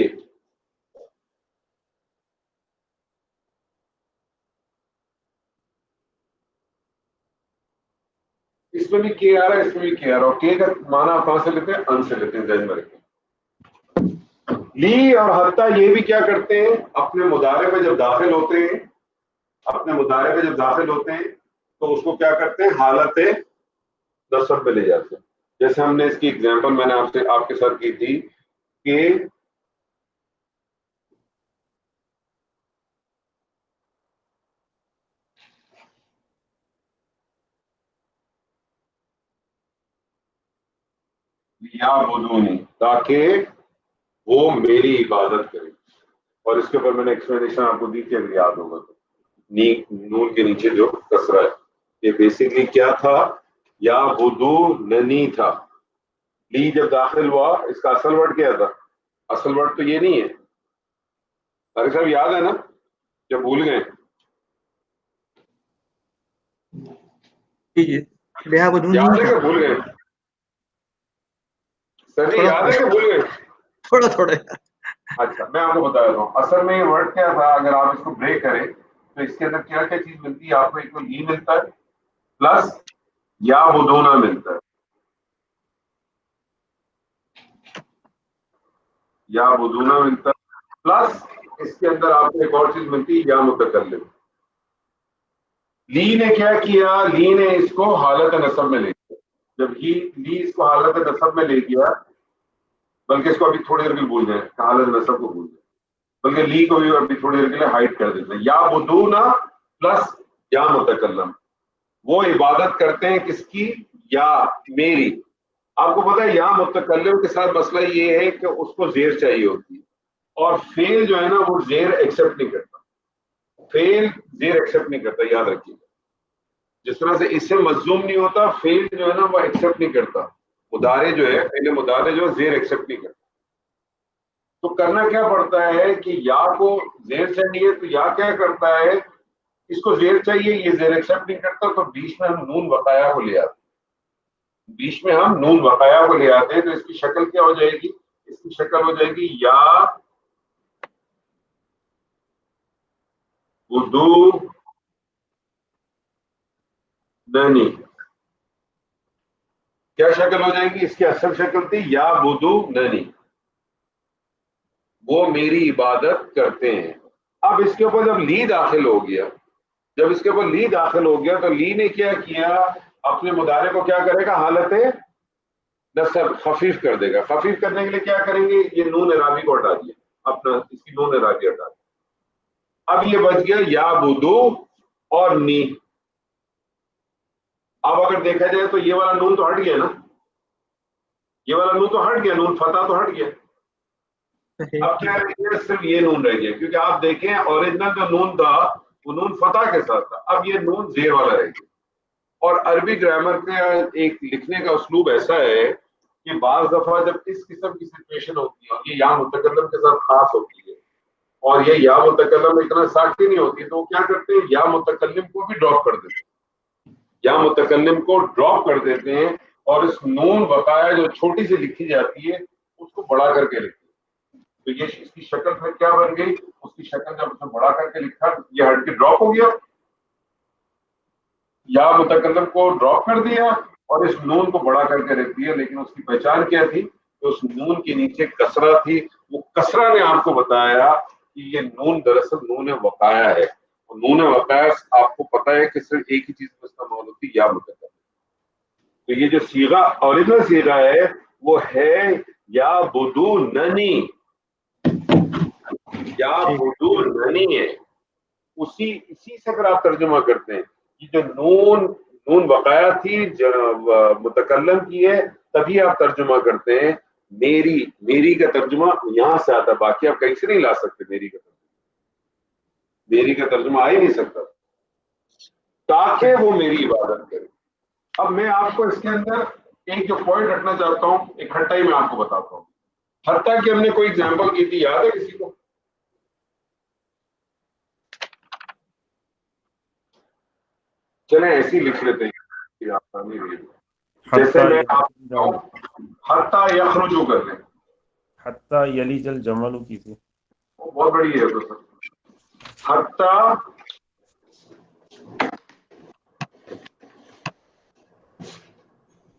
Speaker 2: اس میں بھی کے آ رہا ہے، اس میں بھی کے آ رہا ہے. کے کا معنی آپ کہاں سے لیتے ہیں؟ ان سے لیتے ہیں. ذہن میں رکھیں. لی اور حتی یہ بھی کیا کرتے ہیں؟ اپنے مضارع پہ جب داخل ہوتے ہیں، اپنے مضارع پہ جب داخل ہوتے ہیں تو اس کو کیا کرتے ہیں؟ حالت نصب پہ لے جاتے ہیں. جیسے ہم نے اس کی اگزامپل میں نے آپ کے ساتھ کی تھی کہ یا بدونی، تاکہ وہ میری عبادت کرے. اور اس کے اوپر میں نے ایکسپلینیشن آپ کو دی تھی، اگر یاد ہوگا تو. نون کے نیچے جو کسرہ ہے یہ بیسیکلی کیا تھا؟ یا بدوننی تھا. لی جب داخل ہوا اس کا اصل ورڈ کیا تھا؟ اصل ورڈ تو یہ نہیں ہے. ارے صاحب یاد ہے نا؟ جب بھول گئے یاد ہے کہ بھول گئے؟ سر جی یاد ہے کہ بھول گئے؟
Speaker 5: تھوڑا تھوڑا.
Speaker 2: اچھا میں آپ کو بتا دیتا ہوں. اصل میں یہ ورڈ کیا تھا؟ اگر آپ اس کو بریک کریں تو اس کے اندر کیا کیا چیز ملتی ہے آپ کو؟ ایک تو لی ملتا ہے پلس یا بدونا ملتا ہے. یا بدونا ملتا ہے پلس اس کے اندر آپ کو ایک اور چیز ملتی ہے یا متکلم. لی نے کیا کیا؟ لی نے اس کو حالت نصب میں لے گیا. جب لی اس کو حالت نصب میں لے گیا، بلکہ اس کو ابھی تھوڑی دیر کے لیے بھول جائیں، حالت نصب کو بھول جائیں، بلکہ لی کو بھی ابھی تھوڑی دیر کے لیے ہائڈ کر دیتے ہیں. یا بدونا پلس یا متکلم. وہ عبادت کرتے ہیں کس کی؟ یا میری. آپ کو پتا ہے یا متکلم کے ساتھ مسئلہ یہ ہے کہ اس کو زیر چاہیے ہوتی ہے، اور فعل جو ہے نا وہ زیر ایکسپٹ نہیں کرتا. فعل زیر ایکسپٹ نہیں کرتا، یاد رکھیے. جس طرح سے اس سے مظلوم نہیں ہوتا، فعل جو ہے نا وہ ایکسپٹ نہیں کرتا. مضارع جو ہے، فعل مضارع جو ہے زیر ایکسپٹ نہیں کرتا. تو کرنا کیا پڑتا ہے کہ یا کو زیر چاہیے تو یا کیا کرتا ہے؟ اس کو زیر چاہیے، یہ زیر ایکسپٹ نہیں کرتا، تو بیچ میں ہم نون وقایا کو لے آتے. بیچ میں ہم نون وقایا کو لے آتے ہیں تو اس کی شکل کیا ہو جائے گی؟ اس کی شکل ہو جائے گی یا بدوننی. کیا شکل ہو جائے گی؟ اس کی اصل شکل تھی یا بدوننی، وہ میری عبادت کرتے ہیں. اب اس کے اوپر جب لی داخل ہو گیا، جب اس کے اوپر لی داخل ہو گیا تو لی نے کیا کیا؟ اپنے مضارع کو کیا کرے گا؟ حالت نصب خفیف کر دے گا. خفیف کرنے کے لیے کیا کریں گے؟ یہ نون اعرابی کو ہٹا دیا، اپنا اس کی نون اعرابی ہٹا دیا. اب یہ بچ گیا یا بدو اور نی. اب اگر دیکھا جائے تو یہ والا نون تو ہٹ گیا نا, یہ والا نون تو ہٹ گیا, نون فتح تو ہٹ گیا. اب کیا رہ گیا, صرف یہ نون رہ گیا, کیونکہ آپ دیکھیں اوریجنل جو نون تھا وہ نون فتح کے ساتھ تھا, اب یہ نون زیر والا رہ گیا. اور عربی گرامر کا ایک لکھنے کا اسلوب ایسا ہے کہ بعض دفعہ جب اس قسم کی سچویشن ہوتی ہے, یہ یا متکلم کے ساتھ خاص ہوتی ہے, اور یہ یا متکلم اتنا ساکتی نہیں ہوتی, تو وہ کیا کرتے ہیں, یا متکلم کو بھی ڈراپ کر دیتے ہیں, یا متکلم کو ڈراپ کر دیتے ہیں, اور اس نون بقایا جو چھوٹی سی لکھی جاتی ہے اس کو بڑا کر کے لکھتے ہیں. تو یہ اس کی شکل پھر کیا بن گئی, اس کی شکل جب اس نے بڑا کر کے لکھا یہ ہٹ کے ڈراپ ہو گیا, یا متکلم کو ڈراپ کر دیا اور اس نون کو بڑا کر کے رکھ دیا. لیکن اس کی پہچان کیا تھی کہ اس نون کے نیچے کسرہ تھی, وہ کسرہ نے آپ کو بتایا کہ یہ نون دراصل نون وقایا ہے. اور نون وقایا آپ کو پتا ہے کہ صرف ایک ہی چیز میں استعمال ہوتی ہے, یا متکلم. تو یہ جو صیغہ اوریجنل صیغہ ہے وہ ہے یا بدوننی, یا بدوننی ہے. اسی سے اگر آپ ترجمہ کرتے ہیں, یہ جو نون بقایا تھی متکلم کی ہے, تبھی آپ ترجمہ کرتے ہیں. میری کا ترجمہ یہاں سے آتا, باقی آپ کہیں سے نہیں لا سکتے. میری کا ترجمہ آ ہی نہیں سکتا, تاکہ وہ میری عبادت کرے. اب میں آپ کو اس کے اندر ایک جو پوائنٹ رکھنا چاہتا ہوں, اکٹھا ہی میں آپ کو بتاتا ہوں. حتیٰ کہ ہم نے کوئی ایگزامپل کی تھی, یاد ہے کسی کو؟ چلیں ایسی لکھ لیتے ہیں آسانی رہی. جیسے میں آپ حتیٰ یخرجو کر لیں,
Speaker 4: حتیٰ یلیج الجمل کی تھی,
Speaker 2: بہت بڑی ہے تو سر. حتیٰ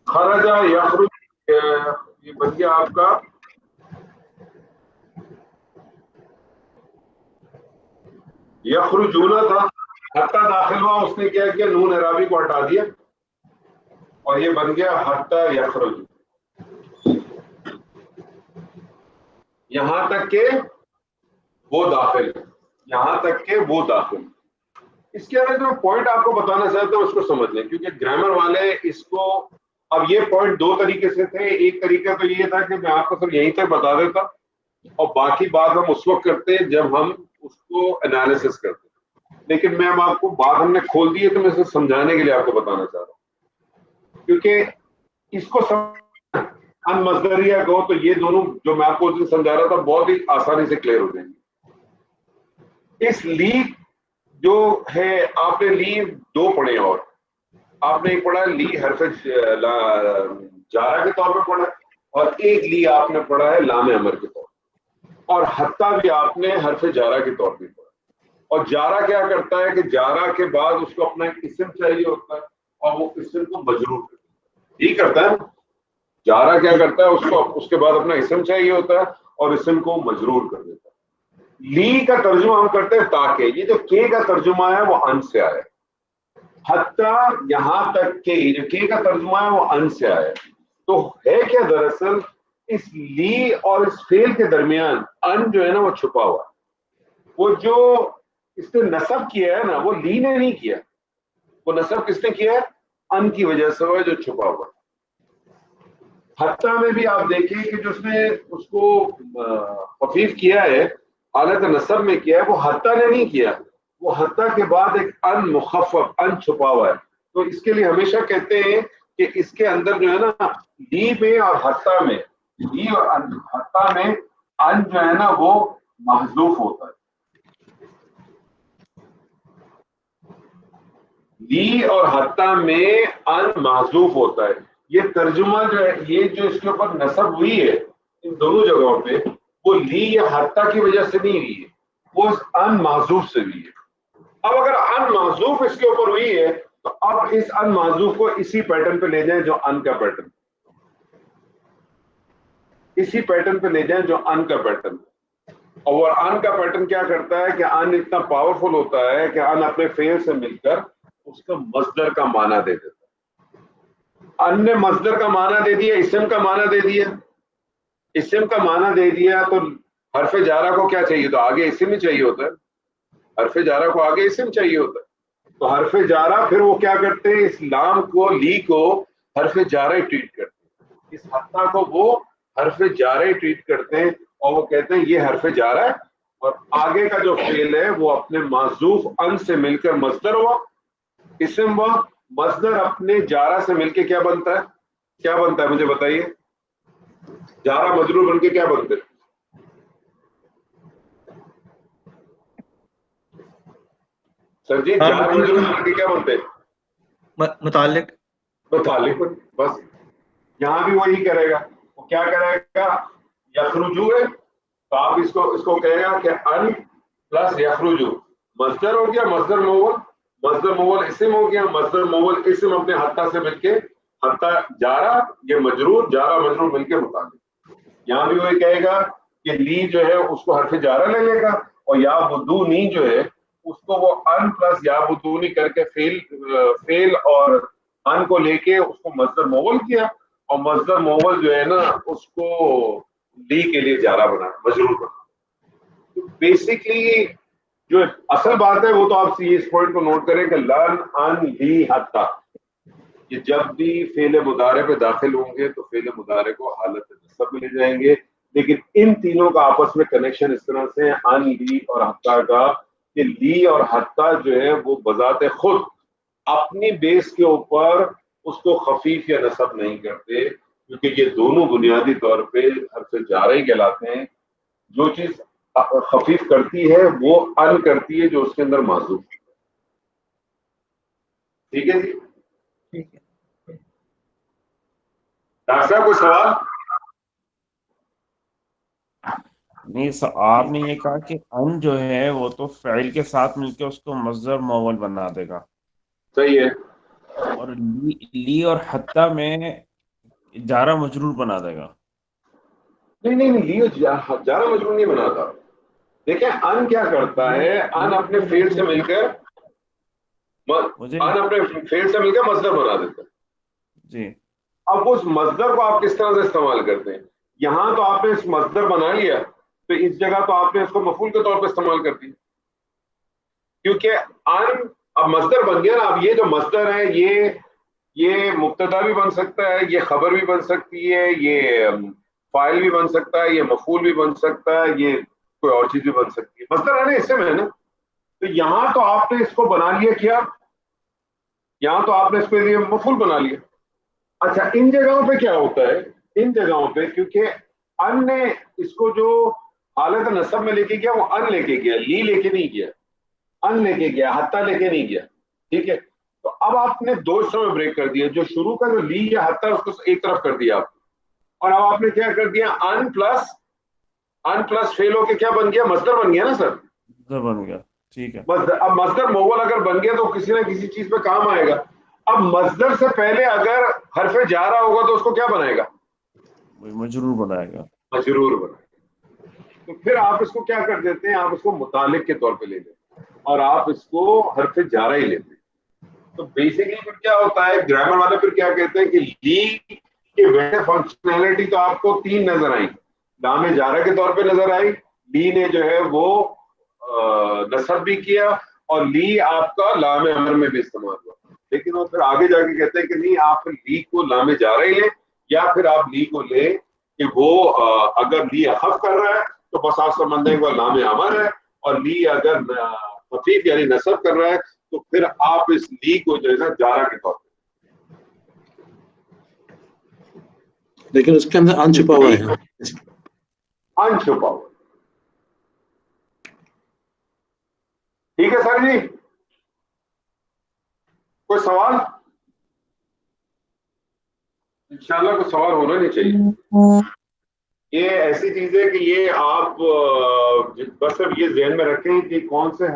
Speaker 2: خرجا یخرج, یہ بن گیا آپ کا یخرجونا تھا, حتیٰ داخل ہوا, اس نے کیا کیا, نون اعرابی کو ہٹا دیا اور یہ بن گیا حتیٰ یخرج. یہاں تک کہ وہ داخل, یہاں تک کہ وہ داخل. اس کے اندر جو پوائنٹ آپ کو بتانا چاہتا ہوں اس کو سمجھ لیں, کیونکہ گرامر والے اس کو, اب یہ پوائنٹ دو طریقے سے تھے. ایک طریقہ تو یہ تھا کہ میں آپ کو صرف یہیں تک بتا دیتا, اور باقی بات ہم اس وقت کرتے ہیں جب ہم اس کو انالیسس کرتے ہیں. لیکن میں آپ کو بات ہم نے کھول دی ہے تو میں اسے سمجھانے کے لیے آپ کو بتانا چاہ رہا ہوں, کیونکہ اس کو ان مصدریہ کو, تو یہ دونوں جو میں آپ کو سمجھا رہا تھا بہت ہی آسانی سے کلیئر ہو جائیں گے. اس لی جو ہے, آپ نے لی دو پڑھے, اور آپ نے ایک پڑھا لی حرف جارہ کے طور پہ پڑھا, اور ایک لی آپ نے پڑھا ہے لام امر کے طور پہ, اور حتیٰ بھی آپ نے حرف جارہ کے طور پہ پڑھا. اور جارہ کیا کرتا ہے کہ جارہ کے بعد اس کو اپنا ایک اسم چاہیے ہوتا ہے, اور وہ اسم کو مجرور کرتا ہے. یہ کرتا ہے جارہ, کیا کرتا ہے, اس کو اس کے بعد اپنا اسم چاہیے ہوتا ہے اور اسم کو مجرور کر دیتا ہے. لی کا ترجمہ ہم کرتے ہیں تاکہ, یہ جو کے کا ترجمہ ہے وہ ان سے آئے. حتیٰ یہاں تک کہ, جو کے کا ترجمہ ہے وہ ان سے آئے. تو ہے کیا دراصل, اس لی اور اس فعل کے درمیان ان جو ہے نا وہ چھپا ہوا. وہ جو اس نے نصب کیا ہے نا, وہ لی نے نہیں کیا, وہ نصب کس نے کیا ہے, ان کی وجہ سے وہ جو چھپا ہوا. حتیٰ میں بھی آپ دیکھیں کہ جو اس نے اس کو خفیف کیا ہے, حالت نصب میں کیا ہے, وہ حتیٰ نے نہیں کیا, وہ حتیٰ کے بعد ایک ان مخفف, ان چھپا ہوا ہے. تو اس کے لیے ہمیشہ کہتے ہیں کہ اس کے اندر جو ہے نا لی میں اور حتیٰ میں, لی اور حتیٰ میں ان جو ہے نا وہ محذوف ہوتا ہے. لی اور حتیٰ میں ان محذوف ہوتا ہے. یہ ترجمہ جو ہے, یہ جو اس کے اوپر نصب ہوئی ہے ان دونوں جگہوں پہ, وہ لی یا حتیٰ کی وجہ سے نہیں ہوئی ہے, وہ ان محذوف سے ہوئی ہے. اب اگر ان محذوف اس کے اوپر ہوئی ہے تو اب اس ان محذوف کو اسی پیٹرن پہ لے جائیں جو ان کا پیٹرن, اسی پیٹرن پہ لے جائیں جو ان کا پیٹرن. اور وہ ان کا پیٹرن کیا کرتا ہے کہ ان اتنا پاورفل ہوتا ہے کہ ان اپنے فعل سے مل کر اس کا مصدر کا معنی دے دیتا ہے. ان نے مصدر کا معنی دے دیا, اسم کا معنی دے دیا, اسم کا معنی دے دیا, تو حرف جارہ کو کیا چاہیے, تو آگے اسم ہی چاہیے ہوتا ہے. حرف جارہ کو آگے اسم چاہیے ہوتا ہے، تو حرف جارہ پھر وہ کیا کرتے ہیں، اس لام کو، لی کو حرف جارہ ٹریٹ کرتے ہیں، اس حتیٰ کو وہ حرف جارہ ٹریٹ کرتے ہیں، اور وہ کہتے ہیں یہ حرف جارہ ہے، اور آگے کا جو فعل ہے وہ اپنے معذوف ان سے مل کر مصدر ہوا، اسم ہوا، مصدر اپنے جارہ سے مل کے کیا بنتا ہے، کیا بنتا ہے مجھے بتائیے، جارہ مجرور بن کے کیا بنتے ہیں؟ سر جی جار مجرور بن کے کیا بنتے ہیں؟
Speaker 5: متعلق.
Speaker 2: متعلق. بس یہاں بھی وہی کرے گا، وہ کیا کرے گا، یخرجو ہے تو آپ اس کو کہے گا کہ ان پلس یخرجو مصدر ہو گیا، مصدر مول، مصدر مول اسم ہو گیا، مصدر مول اسم اپنے حتیٰ سے مل کے، حتیٰ جارہ یہ مجرور، جارہ مجرور مل کے متعلق. یہاں بھی وہی کہے گا کہ لی جو ہے اس کو حرف جارہ لے لے گا، اور یا بدونی جو ہے اس کو وہ ان پلس یا بدونی کر کے فیل اور ان کو لے کے اس کو مصدر مول کیا، اور مصدر مول جو ہے نا اس کو لی کے لیے جارہ بنا، مجرور بنا. بیسکلی جو اصل بات ہے وہ تو آپ اس پوائنٹ کو نوٹ کریں کہ لن ان لی حتی، یہ جب بھی فعل مضارع پہ داخل ہوں گے تو فعل مضارع کو حالت نصب میں لے جائیں گے، لیکن ان تینوں کا آپس میں کنیکشن اس طرح سے ان، لی اور حتی کا، کہ لی اور حتی جو ہے وہ بذات خود اپنی بیس کے اوپر اس کو خفیف یا نصب نہیں کرتے، کیونکہ یہ دونوں بنیادی طور پہ حرف جارہ ہی کہلاتے ہیں. جو چیز خفیف کرتی ہے وہ ان کرتی ہے جو اس کے اندر معذوف ہے. ٹھیک ہے جی،
Speaker 5: ٹھیک ہے.
Speaker 2: ڈاکٹر صاحب کوئی سوال؟
Speaker 4: نہیں آپ نے یہ کہا کہ ان جو ہے وہ تو فعل کے ساتھ مل کے اس کو مصدر مول بنا دے گا،
Speaker 2: صحیح ہے.
Speaker 4: اور لی اور حتیٰ میں جارہ مجرور بنا دے گا.
Speaker 2: نہیں لیو جارہ مجرور نہیں بناتا. دیکھیں ان کیا کرتا ہے، ان اپنے فعل سے مل کر
Speaker 4: مجھے
Speaker 2: مصدر بنا دیتا ہے.
Speaker 4: جی
Speaker 2: اب اس مصدر کو آپ کس طرح سے استعمال کرتے ہیں، یہاں تو آپ نے اس مصدر بنا لیا تو اس جگہ تو آپ نے اس کو مفعول کے طور پہ استعمال کر دیا، کیونکہ ان اب مصدر بن گیا نا. اب یہ جو مصدر ہے یہ مبتدا بھی بن سکتا ہے، یہ خبر بھی بن سکتی ہے، یہ فاعل بھی بن سکتا ہے، یہ مفعول بھی بن سکتا ہے، یہ کوئی اور چیز بھی بن سکتی ہے. مصدر ہے نا، اسم ہے نا. تو یہاں تو آپ نے اس کو بنا لیا کیا، یہاں تو آپ نے اس کے لیے مفعول بنا لیا. اچھا ان جگہوں پہ کیا ہوتا ہے، ان جگہوں پہ کیونکہ ان نے اس کو جو حالت نصب میں لے کے گیا وہ ان لے کے گیا، لی لے کے نہیں گیا، ان لے کے گیا، حتیٰ لے کے نہیں گیا. ٹھیک ہے، تو اب آپ نے دو حصوں میں بریک کر دیا، جو شروع کا جو لی یا حتیٰ اس کو ایک طرف کر دیا آپ، اور اب آپ نے کیا کر دیا، ان پلس فعل ہو کے کیا بن گیا، مصدر بن گیا نا سر.
Speaker 4: مصدر بن گیا. ٹھیک ہے.
Speaker 2: اب مصدر مول اگر بن گیا تو کسی نہ کسی چیز پہ کام آئے گا. اب مصدر سے پہلے اگر حرف جارہ ہوگا تو اس کو کیا بنائے گا،
Speaker 4: مجرور بنائے گا.
Speaker 2: مجرور بنائے گا. تو پھر آپ اس کو کیا کر دیتے ہیں، آپ اس کو متعلق کے طور پہ لے لیتے ہیں اور آپ اس کو حرف جارہ ہی لیتے ہیں. تو بیسکلی پھر کیا ہوتا ہے، گرامر والے پھر کیا کہتے ہیں کہ لی کی ویسے فنکشنلٹی تو آپ کو تین نظر آئی، لام جارہ کے طور پہ نظر آئی، لی نے جو ہے وہ نصب بھی کیا، اور لی آپ کا لام امر میں بھی استعمال ہوا. لیکن وہ پھر آگے جا کے کہتے ہیں کہ نہیں، آپ لی کو لام جارہ ہی لیں، یا پھر آپ لی کو لیں کہ وہ اگر لی حذف کر رہا ہے تو بس آپ سمجھ لیں وہ لام امر ہے، اور لی اگر خفیف یعنی نصب کر رہا ہے تو پھر آپ اس لی کو جو ہے نا جارہ کے طور پہ.
Speaker 6: لیکن اس کے اندر ان چھپا ہوا ہے،
Speaker 2: ان چھپا ہوا. ٹھیک ہے سر جی، کوئی سوال؟ انشاءاللہ کوئی سوال ہونا نہیں چاہیے. یہ ایسی چیز ہے کہ یہ آپ بس اب یہ ذہن میں رکھیں کہ کون سے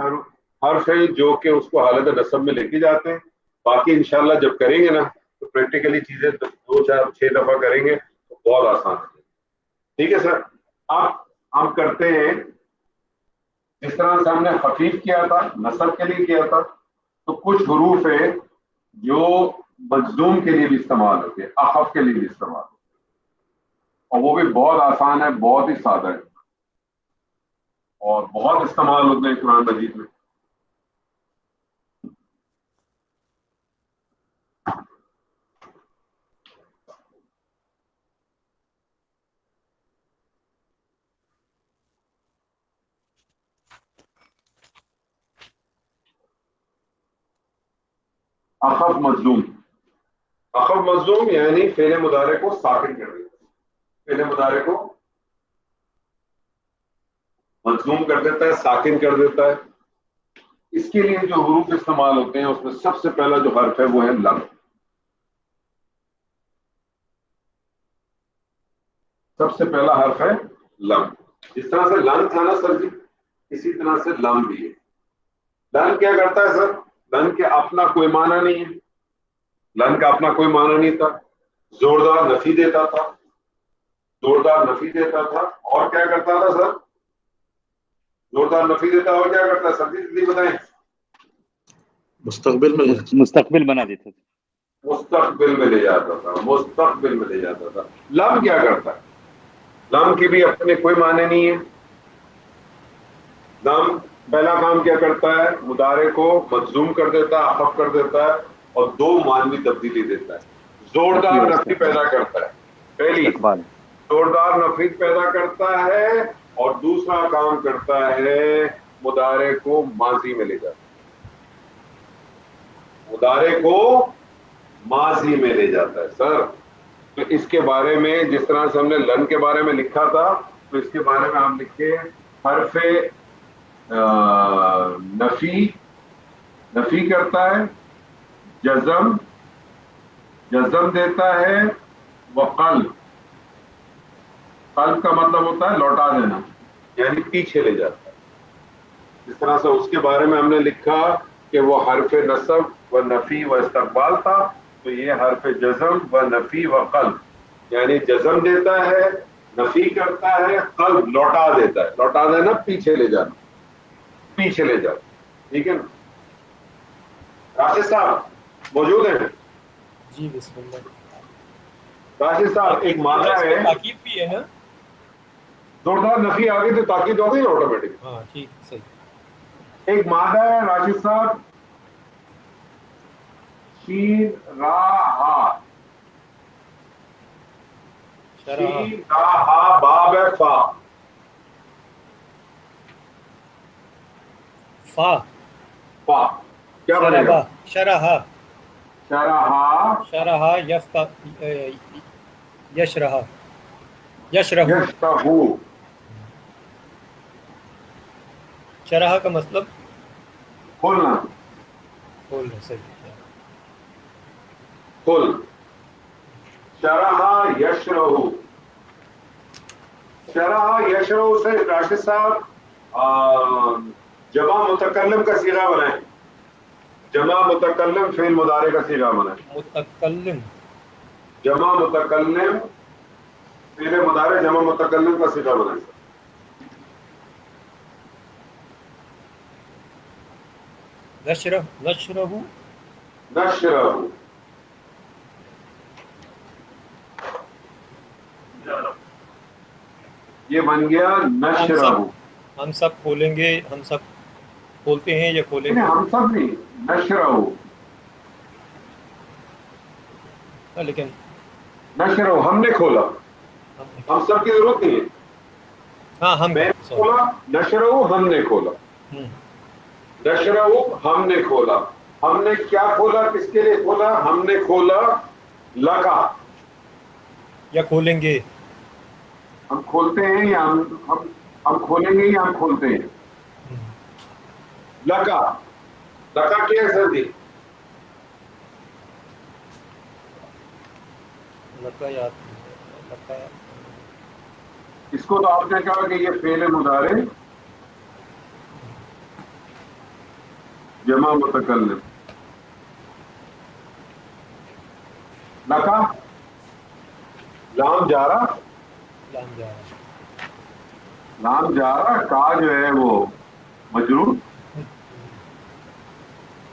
Speaker 2: حرف ہیں جو کہ اس کو حالت نصب میں لے کے جاتے ہیں. باقی انشاءاللہ جب کریں گے نا تو پریکٹیکلی چیزیں 2 4 6 دفعہ کریں گے تو بہت آسان ہے. ٹھیک ہے سر، اب ہم کرتے ہیں جس طرح سے ہم نے خفیف کیا تھا، نصب کے لیے کیا تھا، تو کچھ حروف ہیں جو مجزوم کے لیے بھی استعمال ہوتے ہیں، اخف کے لیے بھی استعمال ہوتے ہیں، اور وہ بھی بہت آسان ہے، بہت ہی سادہ ہے، اور بہت استعمال ہوتے ہیں قرآن مجید میں. اخف مظلوم. اخف مظلوم یعنی فعل مضارع کو ساکن کر دیتا ہے، فعل مضارع کو مظلوم کر دیتا ہے، ساکن کر دیتا ہے. اس کے لیے جو حروف استعمال ہوتے ہیں اس میں سب سے پہلا جو حرف ہے وہ ہے لم. سب سے پہلا حرف ہے لم. جس طرح سے لن تھا نا سر جی، اسی طرح سے لم بھی ہے. لن کیا کرتا ہے سر؟ لن کے اپنا کوئی معنی نہیں ہے، لن کا اپنا کوئی معنی نہیں تھا، زوردار نفی دیتا تھا، زوردار نفی دیتا تھا. اور کیا کرتا تھا سر؟ زوردار نفی دیتا اور کیا کرتا ہے سر جی جلدی بتائیں؟
Speaker 6: مستقبل میں
Speaker 7: مستقبل بنا دیتا تھا.
Speaker 2: مستقبل میں لے جاتا تھا، مستقبل میں لے جاتا تھا. لم کیا کرتا ہے؟ لم کی بھی اپنے کوئی معنی نہیں ہے. لم پہلا کام کیا کرتا ہے؟ مضارع کو مجزوم کر دیتا ہے، اخف کر دیتا ہے اور دو معنوی تبدیلی دیتا ہے. زوردار نفی پیدا کرتا ہے، پہلی
Speaker 7: استقبال.
Speaker 2: زوردار نفی پیدا کرتا ہے اور دوسرا کام کرتا ہے مضارع کو ماضی میں لے جاتا ہے، مضارع کو ماضی میں لے جاتا ہے. سر تو اس کے بارے میں جس طرح سے ہم نے لن کے بارے میں لکھا تھا تو اس کے بارے میں ہم لکھے حرف نفی، نفی کرتا ہے، جزم، جزم دیتا ہے، وقلب، قلب کا مطلب ہوتا ہے لوٹا دینا یعنی پیچھے لے جاتا ہے. جس طرح سے اس کے بارے میں ہم نے لکھا کہ وہ حرف نصب و نفی و استقبال تھا، تو یہ حرف جزم و نفی و قلب یعنی جزم دیتا ہے، نفی کرتا ہے، قلب لوٹا دیتا ہے. لوٹا دینا پیچھے لے جانا، پیچھے لے جانا. ٹھیک ہے نا؟ راشد صاحب موجود ہیں؟
Speaker 1: جی بسم اللہ.
Speaker 2: راشد صاحب ایک مادہ ہے،
Speaker 1: تاکید بھی ہے نا؟
Speaker 2: زوردار نفی آگے تو تاکید ہو گئی آٹومیٹک.
Speaker 1: ہاں ٹھیک صحیح.
Speaker 2: ایک مادہ ہے راشد صاحب، شین را ہا،
Speaker 1: شرح
Speaker 2: شین را ہا باب ہے فا.
Speaker 1: فا
Speaker 2: فا کیا بنے گا؟
Speaker 1: شرح
Speaker 2: شرحا
Speaker 1: شرح یشرح یشرح.
Speaker 2: یشتہو.
Speaker 1: شرح کا مطلب
Speaker 2: کھولنا،
Speaker 1: کھولنا. صحیح.
Speaker 2: کھول. شرحا یشرہو، شرحا یشرہو سے راشد صاحب جمع متکلم کا صیغہ بنائیں. جمع متکلم فعل مضارع کا صیغہ بنائیں.
Speaker 1: متکلم
Speaker 2: جمع متکلم فعل مضارع جمع متکلم کا صیغہ بنائیں.
Speaker 1: نشرہ نشرہ
Speaker 2: نشرہو، یہ بن گیا نشرہو.
Speaker 1: ہم سب کھولیں گے، ہم سب کھولتے ہیں یا کھولیں گے؟
Speaker 2: ہم سب نہیں، نشرہو،
Speaker 1: لیکن
Speaker 2: نشرہو ہم نے کھولا، ہم سب کی ضرورت نہیں ہے.
Speaker 1: ہاں ہم
Speaker 2: میں نے کھولا، نشرہو ہم نے کھولا، نشرہو ہم نے کھولا. ہم نے کیا کھولا؟ کس کے لیے کھولا؟ ہم نے کھولا لکا.
Speaker 1: یا کھولیں گے.
Speaker 2: ہم کھولتے ہیں یا ہم کھولیں گے یا ہم کھولتے ہیں. لکا، لکا کیا ہے سر جی؟
Speaker 1: لکا یاد لکا.
Speaker 2: اس کو تو آپ نے کہا کہ یہ فعل مضارع جمع متکلم. لکا لام جارا،
Speaker 1: لام جا رہا.
Speaker 2: لام جارا، کا جو ہے وہ مجرور،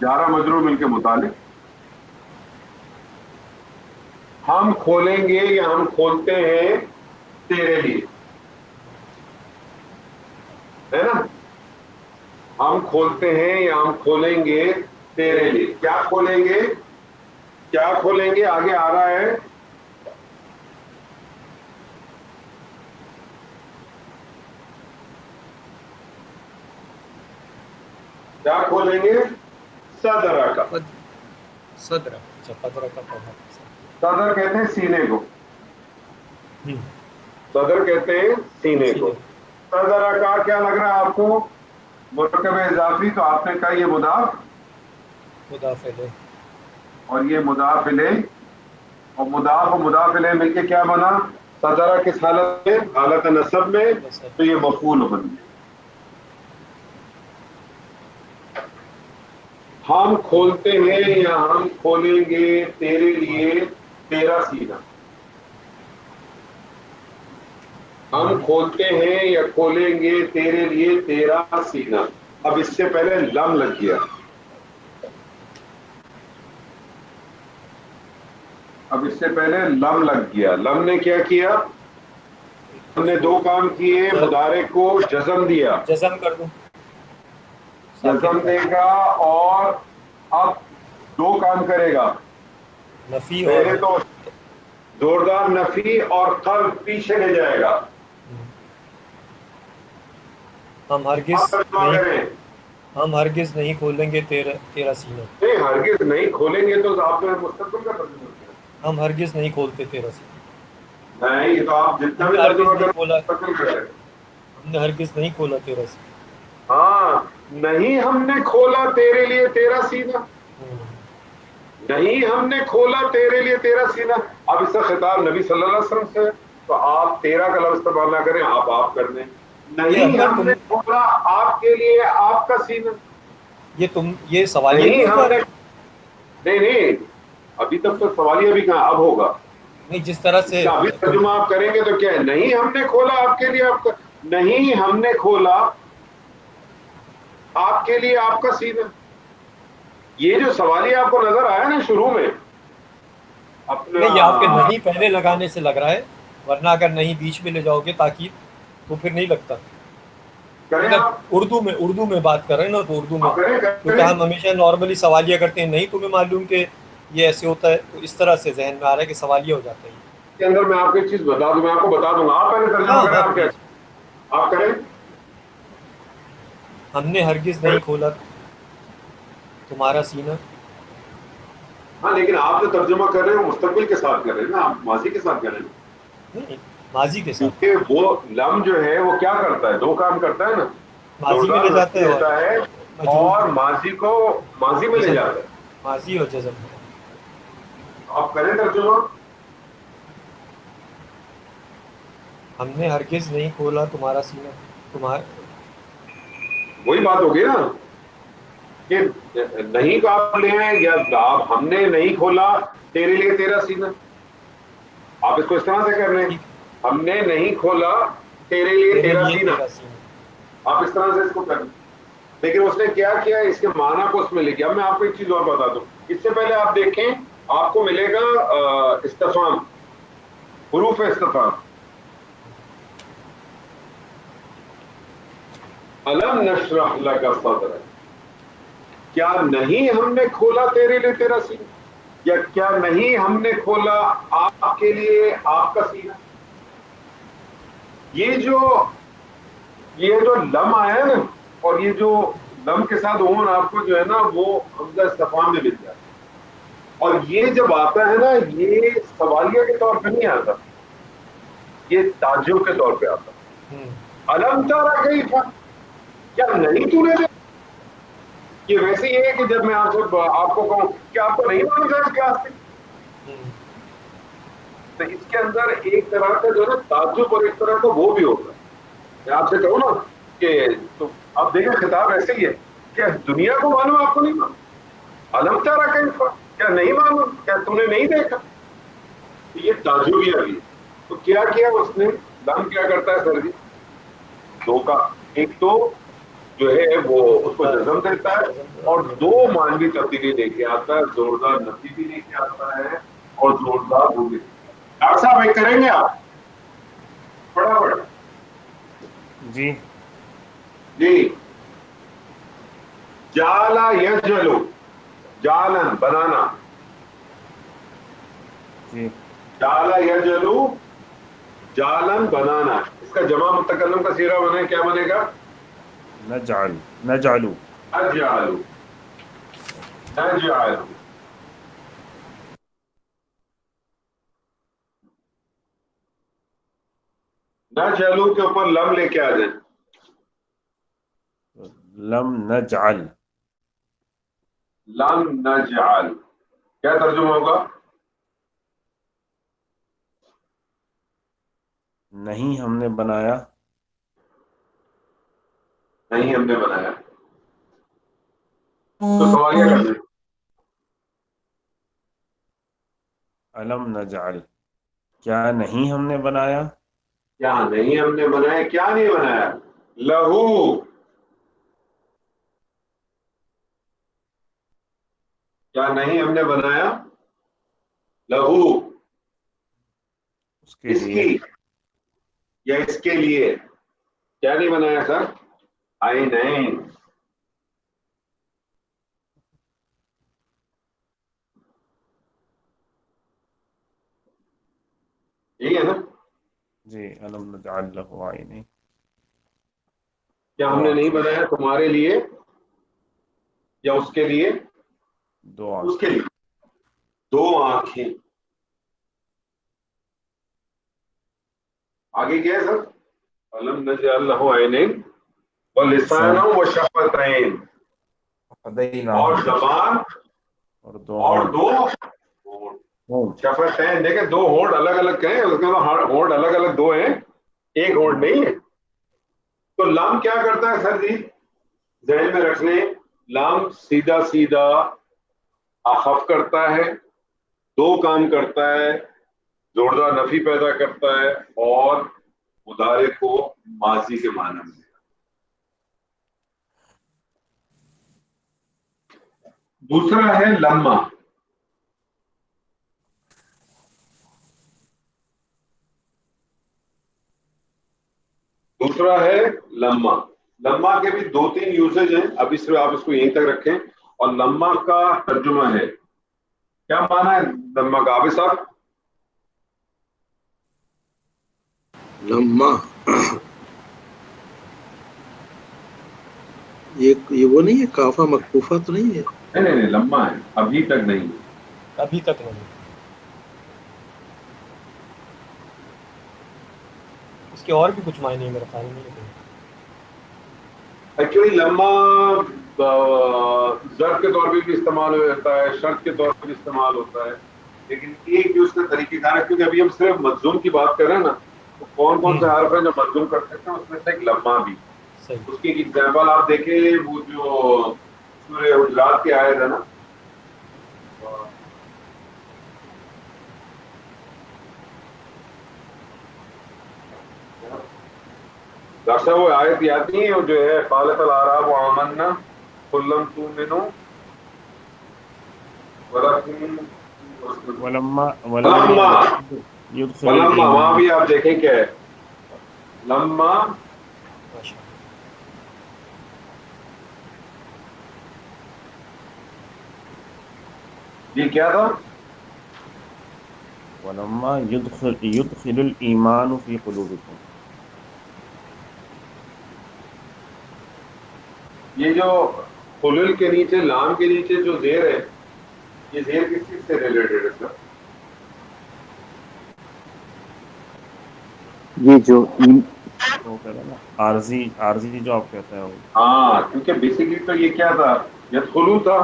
Speaker 2: جارا مجرور مل کے متعلق. ہم کھولیں گے یا ہم کھولتے ہیں تیرے لیے، ہے نا؟ ہم کھولتے ہیں یا ہم کھولیں گے تیرے لیے. کیا کھولیں گے؟ کیا کھولیں گے؟ آگے آ رہا ہے کیا کھولیں گے؟ صدرہ کا.
Speaker 1: صدر، اچھا قدر کا پڑھا.
Speaker 2: صدر کہتے ہیں سینے کو،
Speaker 1: ہم،
Speaker 2: صدر کہتے ہیں سینے کو.
Speaker 1: سینے.
Speaker 2: صدر کا کیا لگ رہا ہے آپ کو؟ مرکب اضافی، تو آپ نے کہا یہ مضاف
Speaker 1: مضاف الیہ.
Speaker 2: اور یہ مضاف الیہ، اور مضاف و مضاف الیہ مل کے کیا بنا؟ صدر کس حالت میں؟ حالت نصب میں، تو یہ مفعول بن گیا. ہم کھولتے ہیں یا ہم کھولیں گے تیرے لیے تیرا سینہ. ہم کھولتے ہیں یا کھولیں گے تیرے لیے تیرا سینہ. اب اس سے پہلے لم لگ گیا. اب اس سے پہلے لم لگ گیا. لم نے کیا کیا؟ ہم نے دو کام کیے. مضارع کو جزم دیا،
Speaker 1: جزم کر دوں،
Speaker 2: جزم دے گا، اور اب دو کام کرے گا.
Speaker 1: نفی
Speaker 2: پہلے
Speaker 1: اور
Speaker 2: تو زوردار نفی اور قلب پیچھے لے جائے گا.
Speaker 1: ہم ہرگز نہیں کھولیں گے تیرا سینہ.
Speaker 2: نہیں، ہرگز نہیں کھولیں گے تو آپ نے مستقبل کا ترجمہ کیا.
Speaker 1: ہم ہرگز نہیں کھولتے تیرا سینہ.
Speaker 2: نہیں، یہ تو آپ جتنا
Speaker 1: ہم
Speaker 2: بھی
Speaker 1: نے ہرگز
Speaker 2: ترجمہ
Speaker 1: نہیں
Speaker 2: کریں
Speaker 1: کھولا،
Speaker 2: مستقبل کا ہے.
Speaker 1: ہم نے ہرگز نہیں کھولا تیرا سینہ.
Speaker 2: ہاں، نہیں ہم نے کھولا تیرے لیے تیرا سینہ. نہیں ہم نے کھولا تیرے لیے تیرا سینہ. اب اس کا خطاب نبی صلی اللہ علیہ وسلم سے، تو آپ تیرا کا لفظ استعمال نہ کریں، آپ کر دیں. نہیں ہم نے کھولا آپ کے لیے آپ کا سینہ.
Speaker 1: یہ سوالیہ
Speaker 2: نہیں
Speaker 1: نہیں ہو
Speaker 2: ہم
Speaker 1: جا
Speaker 2: نے،
Speaker 1: رہا؟
Speaker 2: نہیں ابھی تک تو سوالیہ بھی کہاں، اب ہوگا.
Speaker 1: نہیں، جس طرح سے
Speaker 2: ابھی ترجمہ آپ کریں گے تو کیا ہے؟ نہیں ہم نے کھولا آپ کے لیے آپ کا، نہیں ہم نے کھولا آپ کے لیے آپ کا سینہ. یہ جو سوالیہ آپ کو نظر آیا نا شروع میں اپنا،
Speaker 1: نہیں، یہ آپ کے نہیں پہلے لگانے سے لگ رہا ہے، ورنہ اگر نہیں بیچ میں لے جاؤ گے تاکید تو پھر نہیں لگتا.
Speaker 2: کریں
Speaker 1: مطلب
Speaker 2: آپ
Speaker 1: اردو میں بات کر رہے ہیں نا، تو اردو میں، کیونکہ
Speaker 2: کریں.
Speaker 1: ہم ہمیشہ نارملی سوالیہ کرتے ہیں. نہیں تمہیں معلوم کہ یہ ایسے ہوتا ہے، تو اس طرح سے ذہن میں آ رہا ہے کہ سوالیہ ہو جاتا ہے.
Speaker 2: کے اندر میں آپ کو ایک چیز بتا دوں، میں آپ کو بتا دوں گا. آپ پہلے ترجمہ کریں. آپ کیا
Speaker 1: پلیز.
Speaker 2: آپ کریں.
Speaker 1: ہم نے ہرگز نہیں کھولا تمہارا سینہ.
Speaker 2: ہاں، لیکن آپ جو ترجمہ کر رہے ہیں وہ مستقبل کے ساتھ کر رہے ہیں نا، آپ ماضی کے ساتھ کر رہے ہیں.
Speaker 1: نہیں، ماضی کے ساتھ.
Speaker 2: کیونکہ وہ لم جو ہے وہ کیا کرتا ہے؟ دو کام کرتا ہے نا.
Speaker 1: ماضی میں
Speaker 2: زوردار
Speaker 1: لے جاتا
Speaker 2: نفی
Speaker 1: ہے
Speaker 2: دیتا ہے
Speaker 1: مجرور
Speaker 2: اور ماضی کو ماضی میں لے
Speaker 1: جزم،
Speaker 2: جاتا ہے.
Speaker 1: ماضی اور جزم.
Speaker 2: آپ کریں ترجمہ.
Speaker 1: ہم نے ہرگز نہیں کھولا تمہارا سینہ.
Speaker 2: وہی بات ہوگی نا کہ نہیں کا آپ لیں یا آپ ہم نے نہیں کھولا تیرے لیے تیرا سینہ. آپ اس کو اس طرح سے کر رہے ہیں،
Speaker 1: ٹھیک،
Speaker 2: ہم نے نہیں کھولا تیرے لیے
Speaker 1: تیرے
Speaker 2: تیرا
Speaker 1: لیے
Speaker 2: سینہ.
Speaker 1: تیرا سینہ.
Speaker 2: آپ اس طرح سے اس کو کر لیں. لیکن اس نے کیا کیا؟ اس کے معنی کو اس میں لے گیا. اب میں آپ کو ایک چیز اور بتا دوں. اس سے پہلے آپ دیکھیں، آپ کو ملے گا استفہام، حروف استفہام. الم نشرح لک صدرک، کیا نہیں ہم نے کھولا تیرے لیے تیرا سینہ، یا کیا نہیں ہم نے کھولا آپ کے لیے آپ کا سینہ. یہ جو لم آیا ہے نا، اور یہ جو لم کے ساتھ عموماً آپ کو جو ہے نا وہ حمزہ استفہام میں مل جاتا ہے. اور یہ جب آتا ہے نا، یہ سوالیہ کے طور پہ نہیں آتا، یہ تعجب کے طور پہ آتا ہے. الم ترى کیف، کیا نہیں تو نے دیکھا؟ یہ ویسے ہی ہے کہ جب میں آپ کو کہوں کہ آپ کو نہیں معلوم تھا اس کلاس سے، تو اس کے اندر ایک طرح کا جو ہے نا تعجب اور ایک طرح کا وہ بھی ہوتا ہے. میں آپ سے کہوں نا کہ تو آپ دیکھیں خطاب ایسے ہی ہے، کیا دنیا کو معلوم آپ کو نہیں معلوم؟ الم ترى کیف، کیا نہیں معلوم، کیا تم نے نہیں دیکھا؟ یہ تعجبیہ بھی ہے. تو کیا کیا اس نے؟ لم کیا کرتا ہے سر جی؟ دو کا، ایک تو جو ہے وہ اس کو جزم دیتا ہے، اور دو معنوی تبدیلی لے کے آتا ہے. زوردار نفی بھی لے کے آتا ہے اور زوردار وہ بھی. ڈاکٹر صاحب ایک کریں گے آپ فٹافٹ؟
Speaker 4: جی
Speaker 2: جی. جالا یجلو، جالن بنانا.
Speaker 4: جی
Speaker 2: جالا یجلو، جالن بنانا. اس کا جمع متکلم کا صیغہ بنے، کیا بنے گا؟
Speaker 4: نجعلو.
Speaker 2: اجعلو، نجعلو. نجعلو کے اوپر لم لے کے آ جائیں.
Speaker 4: لم نجعل،
Speaker 2: لم نجعل کیا ترجمہ ہوگا؟
Speaker 4: نہیں ہم نے بنایا.
Speaker 2: نہیں ہم نے بنایا. تو سوال کیا کرنا ہے؟
Speaker 4: علم نجعل، کیا نہیں ہم نے بنایا.
Speaker 2: کیا نہیں ہم نے بنایا؟ کیا نہیں بنایا؟ لہو، کیا نہیں ہم نے بنایا؟ لہو،
Speaker 4: اس کے
Speaker 2: اس
Speaker 4: لیے.
Speaker 2: کی یا اس کے لیے. کیا نہیں بنایا سر؟ عینین. ٹھیک ہے نا؟
Speaker 4: جی علم نجعل لہ عینین.
Speaker 2: کیا ہم نے نہیں بنایا تمہارے لیے یا اس کے لیے؟
Speaker 4: دو
Speaker 2: اس
Speaker 4: آنکھ.
Speaker 2: کے لیے دو آنکھیں. آگے کیا ہے سر؟ علم نجعل لہ عینین ولسانا وشفتین، اور زبان
Speaker 4: اور دو
Speaker 2: اور
Speaker 4: ہونٹ.
Speaker 2: دو ہونٹ. شفتین دیکھیں، دو ہونٹ الگ الگ کہیں، اس کے بعد ہونٹ الگ الگ دو ہیں، ایک ہونٹ نہیں ہے. تو لام کیا کرتا ہے سر جی؟ ذہن میں رکھ لیں، لام سیدھا سیدھا اخف کرتا ہے، دو کام کرتا ہے، زوردار نفی پیدا کرتا ہے اور مضارع کو ماضی کے معنی میں. دوسرا ہے لما. دوسرا ہے لما. لما کے بھی دو تین یوزیج ہیں، ابھی صرف آپ اس کو یہیں تک رکھیں. اور لما کا ترجمہ ہے، کیا معنی ہے لما کا عابد صاحب؟
Speaker 6: لما یہ وہ نہیں ہے، کافہ مکفوفہ تو نہیں ہے؟
Speaker 2: نہیں نہیں، لما ہے، ابھی تک نہیں.
Speaker 1: ابھی تک نہیں. اس کے اور بھی کچھ معنی ہیں میرے خیال میں، لیکن
Speaker 2: ایکچولی لما ضرب کے طور پہ بھی استعمال ہوتا ہے، شرط کے طور پہ بھی استعمال ہوتا ہے، لیکن ایک جو اس کا طریقہ کار ہے، کیونکہ ابھی ہم صرف مجزوم کی بات کر رہے ہیں نا، تو کون کون سے حرف ہیں جو مجزوم کر سکتے ہیں، اس میں سے ایک لما بھی.
Speaker 1: صحیح.
Speaker 2: اس کی ایگزامپل آپ دیکھیں، وہ جو سورہ حجرات کی آیت ہے نا، ڈاکٹر صاحب وہ آیت یاد نہیں ہے، وہ جو ہے قالت الاعراب آمنا قل لم تؤمنوا ولکن
Speaker 4: ولما يدخل
Speaker 2: ولما، وہاں
Speaker 4: الإيمان.
Speaker 2: بھی آپ دیکھیں کیا ہے لما.
Speaker 1: ماشاء اللہ.
Speaker 2: یہ کیا تھا؟
Speaker 4: ولما يدخل الإيمان في قلوبكم.
Speaker 2: یہ جو خلل کے نیچے، لام کے نیچے جو زیر ہے، یہ زیر کس چیز سے ریلیٹڈ ہے سر؟
Speaker 3: یہ جو
Speaker 4: وہ کہہ رہا نا عارضی جو آپ کہتے ہیں وہ.
Speaker 2: ہاں، کیونکہ بیسیکلی تو یہ کیا تھا؟ یدخلو تھا،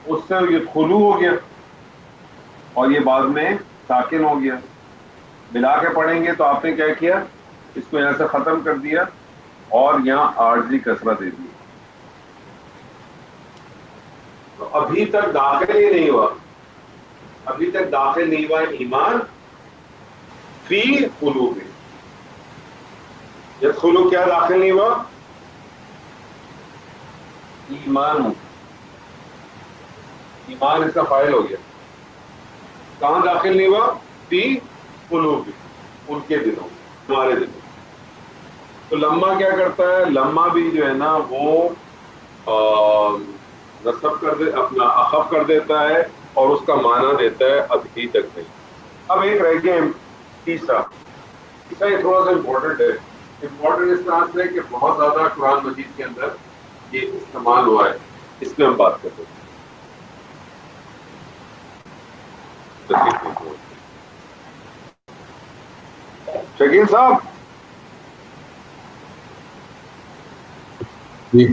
Speaker 2: اس سے یدخلو ہو گیا اور یہ بعد میں ساکن ہو گیا. ملا کے پڑھیں گے تو آپ نے کیا کیا؟ اس کو یہاں سے ختم کر دیا اور یہاں عارضی کسرہ دے دی. تو ابھی تک داخل ہی نہیں ہوا، ابھی تک داخل نہیں ہوا ایمان فی قلوب. یدخلو کیا داخل نہیں ہوا؟ ایمان. ایمان اس کا فاعل ہو گیا. کہاں داخل نہیں ہوا؟ فی قلوب، ان کے دلوں، ہمارے دلوں. تو لما کیا کرتا ہے؟ لما بھی جو ہے نا وہ نصب کر دے، اپنا اخف کر دیتا ہے اور اس کا معنی دیتا ہے ابھی تک نہیں. اب ایک رہ گیا تیسرا. تیسرا یہ تھوڑا سا امپورٹنٹ ہے. امپورٹنٹ اس طرح سے کہ بہت زیادہ قرآن مجید کے اندر یہ استعمال ہوا ہے، اس میں ہم بات کرتے ہیں. شکیل صاحب
Speaker 6: جی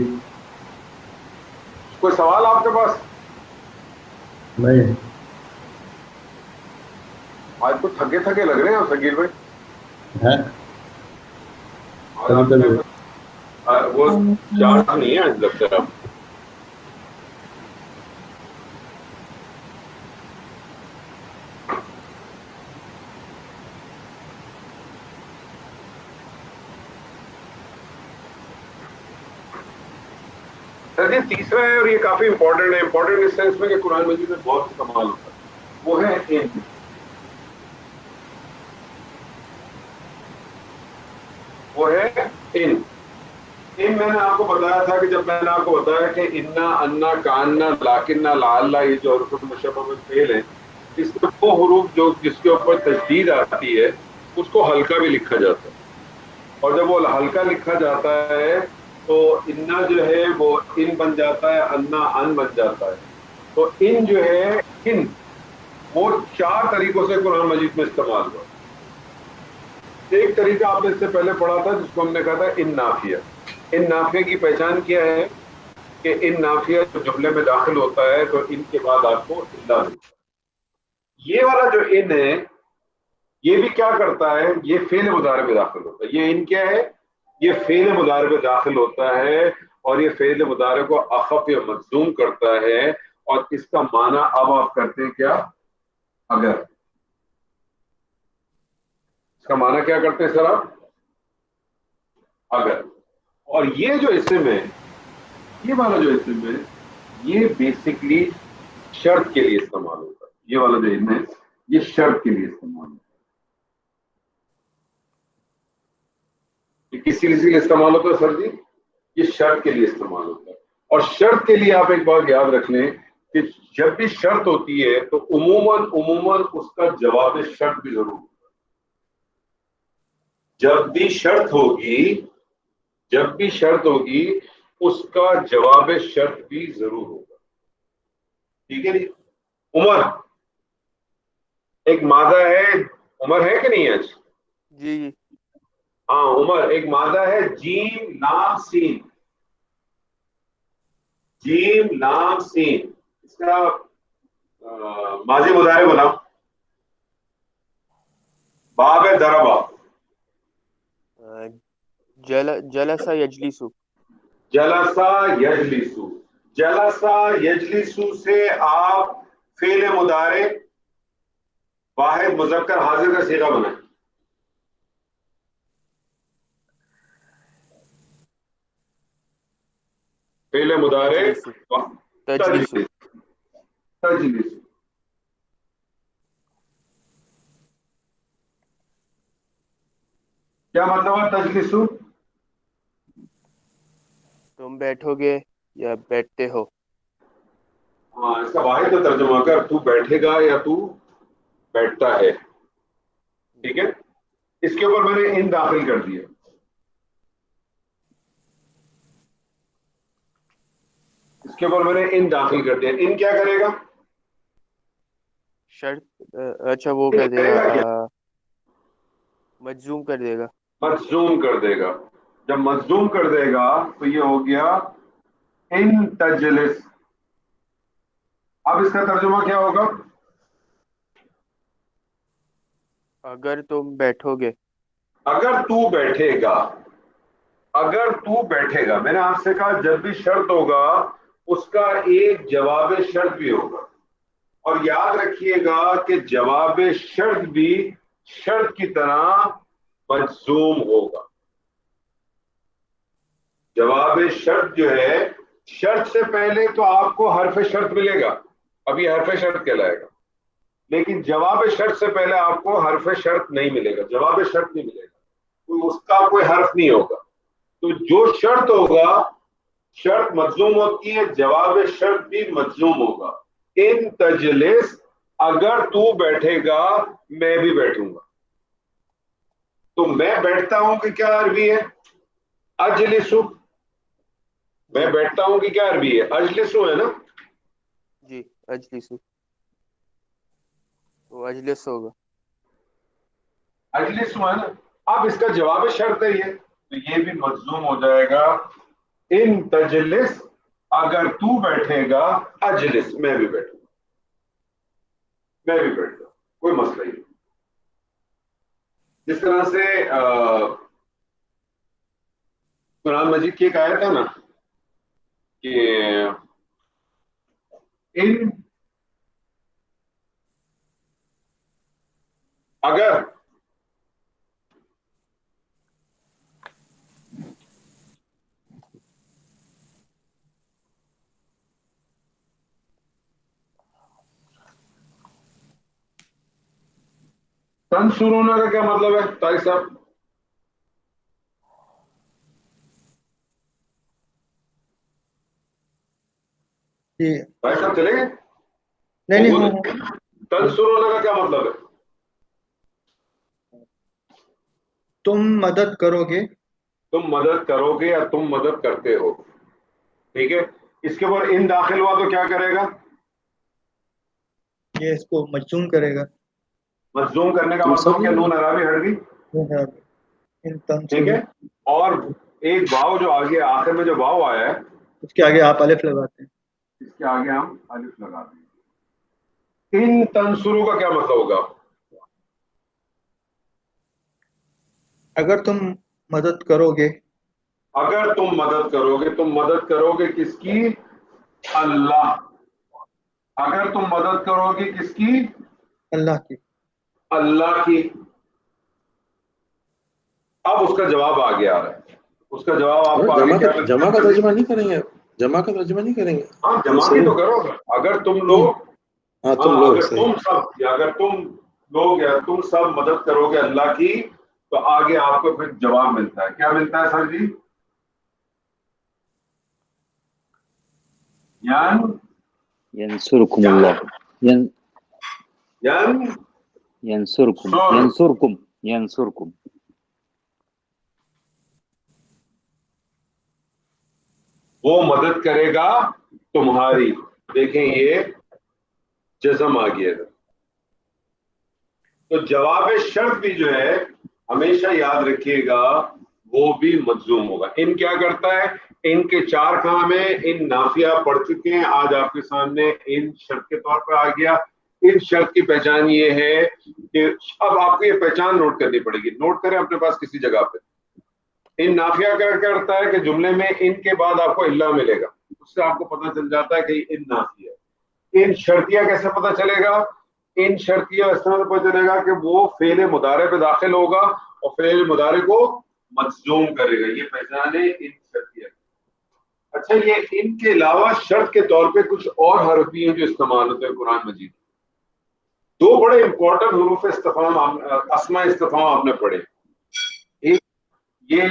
Speaker 2: کوئی سوال آپ کے پاس؟
Speaker 6: نہیں
Speaker 2: آج کچھ تھکے تھکے لگ رہے ہیں شکیل بھائی.
Speaker 6: ہے
Speaker 2: آج
Speaker 6: کبھی
Speaker 2: آپ
Speaker 6: کبھی
Speaker 2: کے وہ چارج نہیں ہے آج لگتا ہے. سر جی تیسرا ہے اور یہ کافی امپورٹنٹ ہے. امپورٹنٹ اس سینس میں کہ قرآن مجید میں بہت استعمال ہوتا ہے. وہ ہے ان. وہ ہے ان. ان میں نے آپ کو بتایا تھا کہ جب میں نے آپ کو بتایا کہ انا انا کاننا لاکننا لعلہ یہ جو حروف مشبہ میں فعل ہیں اس میں وہ حروف جو جس کے اوپر تشدید آتی ہے اس کو ہلکا بھی لکھا جاتا ہے. اور جب وہ ہلکا لکھا جاتا ہے تو انا جو ہے وہ ان بن جاتا ہے, انا ان بن جاتا ہے. تو ان جو ہے ان وہ 4 طریقوں سے قرآن مجید میں استعمال ہوا. ایک طریقہ آپ نے اس سے پہلے پڑھا تھا جس کو ہم نے کہا تھا ان نافیہ. ان نافیہ کی پہچان کیا ہے کہ ان نافیہ جو جملے میں داخل ہوتا ہے تو ان کے بعد آپ کو الا ملتا ہے. یہ والا جو ان ہے یہ بھی کیا کرتا ہے, یہ فعل مضارع میں داخل ہوتا ہے. یہ ان کیا ہے, یہ فعل مضارع میں داخل ہوتا ہے اور یہ فعل مضارع کو اخف یا مجزوم کرتا ہے. اور اس کا معنی اب آپ کرتے ہیں کیا, اگر. اس کا معنی کیا کرتے ہیں سر آپ, اگر. اور یہ جو اسم ہے, یہ والا جو اسم ہے یہ بیسکلی شرط کے لیے استعمال ہوتا ہے. یہ والا جو اسم ہے یہ شرط کے لیے استعمال ہوتا ہے. یہ کس چیز کے لیے استعمال ہوتا ہے سر جی, یہ شرط کے لیے استعمال ہوتا ہے. اور شرط کے لیے آپ ایک بات یاد رکھ لیں کہ جب بھی شرط ہوتی ہے تو عموماً اس کا جواب شرط بھی ضرور ہوتا ہے. جب بھی شرط ہوگی اس کا جواب شرط بھی ضرور ہوگا. ٹھیک ہے جی. عمر ایک مادہ ہے, عمر ہے کہ نہیں ہے؟
Speaker 3: جی جی
Speaker 2: ہاں عمر ایک مادہ ہے, جیم لام سین. جیم لام سین اس کا ماضی مضارع بناؤ. باب ضربا,
Speaker 3: جلسہ یجلسو.
Speaker 2: جلسا یجلسو. جلسا یجلسو سے آپ فعل مضارع واحد مذکر حاضر کا صیغہ بنائیں. فعل مضارع
Speaker 3: تجلسو.
Speaker 2: تجلس. کیا مطلب ہے تجلسو؟
Speaker 3: تم بیٹھو گے یا بیٹھتے ہو.
Speaker 2: ہاں اس کا واحد کا ترجمہ کر, تو بیٹھے گا یا تو بیٹھتا ہے. ٹھیک ہے. اس کے اوپر میں نے ان داخل کر دیا. اس کے اوپر میں نے ان داخل کر دیا. ان کیا کرے گا,
Speaker 3: شرط اچھا وہ
Speaker 2: ان
Speaker 3: کر دے
Speaker 2: کرے
Speaker 3: گا,
Speaker 2: گا کیا,
Speaker 3: مجزوم کر دے گا.
Speaker 2: مجزوم کر دے گا. جب مجزوم کر دے گا تو یہ ہو گیا ان تجلس. اب اس کا ترجمہ کیا ہوگا,
Speaker 3: اگر تم بیٹھو گے.
Speaker 2: اگر تو بیٹھے گا. اگر تو بیٹھے گا, میں نے آپ سے کہا جب بھی شرط ہوگا اس کا ایک جواب شرط بھی ہوگا. اور یاد رکھیے گا کہ جواب شرط بھی شرط کی طرح مجزوم ہوگا. جواب شرط جو ہے شرط سے پہلے تو آپ کو حرف شرط ملے گا, اب یہ حرف شرط کہلائے گا. لیکن جواب شرط سے پہلے آپ کو حرف شرط نہیں ملے گا, جواب شرط نہیں ملے گا, اس کا کوئی حرف نہیں ہوگا. تو جو شرط ہوگا شرط مجزوم ہوتی ہے, جواب شرط بھی مجزوم ہوگا. ان تجلس, اگر تو بیٹھے گا میں بھی بیٹھوں گا. تو میں بیٹھتا ہوں کہ کیا عربی ہے, اجلسو. میں بیٹھتا ہوں کہ کیا عربی ہے, اجلسو ہے نا.
Speaker 3: جی اجلسو, تو اجلس ہوگا.
Speaker 2: اجلسو ہے نا. اب اس کا جواب شرط ہے یہ, تو یہ بھی مجزوم ہو جائے گا ان تجلس اگر تو بیٹھے گا اجلس میں بھی بیٹھوں گا کوئی مسئلہ ہی نہیں. جس طرح سے قرآن مجید کی ایک آیت ہے نا کہ ان اگر تنصرون کا کیا مطلب ہے طارق صاحب؟
Speaker 5: جی
Speaker 2: طارق صاحب چلے گئے؟
Speaker 5: نہیں
Speaker 2: وہ
Speaker 5: نہیں
Speaker 2: بولے. تنصرون کا کیا مطلب ہے؟
Speaker 5: تم مدد کرو گے.
Speaker 2: تم مدد کرو گے یا تم مدد کرتے ہو. ٹھیک ہے. اس کے اوپر ان داخل ہوا تو کیا کرے گا؟
Speaker 5: یہ اس کو مجزوم کرے گا.
Speaker 2: مجزوم کرنے کا
Speaker 6: تم
Speaker 2: مطلب
Speaker 6: سب
Speaker 2: کیا؟ نون عربی ہٹ گئی.
Speaker 5: ان تنصروا،
Speaker 2: ٹھیک ہے. اور ایک واو جو آگے آخر میں جو واو آیا ہے
Speaker 5: اس کے آگے آپ الف لگاتے ہیں.
Speaker 2: اس کے آگے ہم الف لگا دیں. ان تنصرو کا کیا مطلب ہوگا؟
Speaker 5: اگر تم مدد کرو گے.
Speaker 2: اگر تم مدد کرو گے. تم مدد کرو گے کس کی؟ اللہ. اگر تم مدد کرو گے کس کی؟
Speaker 5: اللہ کی.
Speaker 2: اللہ کی. اب اس کا جواب آگے آ رہا ہے. اس کا جواب آپ کو آگے کیا
Speaker 6: جمع کا ترجمہ نہیں کریں گے. جمع کا ترجمہ نہیں کریں گے.
Speaker 2: ہاں جمع کی تو کرو گا. اگر تم لوگ
Speaker 6: ہاں تم لوگ
Speaker 2: اگر تم سب یا اگر تم لوگ یا تم سب مدد کرو گے اللہ کی تو آگے آپ کو پھر جواب ملتا ہے. کیا ملتا ہے سر جی؟
Speaker 7: ينصركم الله ينصركم
Speaker 2: وہ مدد کرے گا تمہاری. دیکھیں یہ جزم آ گیا ہے. تو جواب شرط بھی جو ہے ہمیشہ یاد رکھیے گا وہ بھی مجزوم ہوگا. ان کیا کرتا ہے؟ ان کے چار کام ہیں. ان نافیہ پڑھ چکے ہیں. آج آپ کے سامنے ان شرط کے طور پر آ گیا. ان شرط کی پہچان یہ ہے کہ اب آپ کو یہ پہچان نوٹ کرنی پڑے گی. نوٹ کریں اپنے پاس کسی جگہ پہ. ان نافیہ کیا کرتا ہے کہ جملے میں ان کے بعد آپ کو اللہ ملے گا. اس سے آپ کو پتہ چل جاتا ہے کہ ان نافیہ. ان شرطیہ کیسے پتہ چلے گا؟ ان شرطیہ اس طرح سے پتہ چلے گا کہ وہ فعل مضارع پہ داخل ہوگا اور فعل مضارع کو مجزوم کرے گا. یہ پہچان ہے ان شرطیہ. اچھا یہ ان کے علاوہ شرط کے طور پہ کچھ اور حرف بھی ہیں جو استعمال ہوتے ہیں قرآن مجید. دو بڑے امپورٹنٹ حروف استفہام اسماء استفہام آپ نے پڑھے. ایک یہ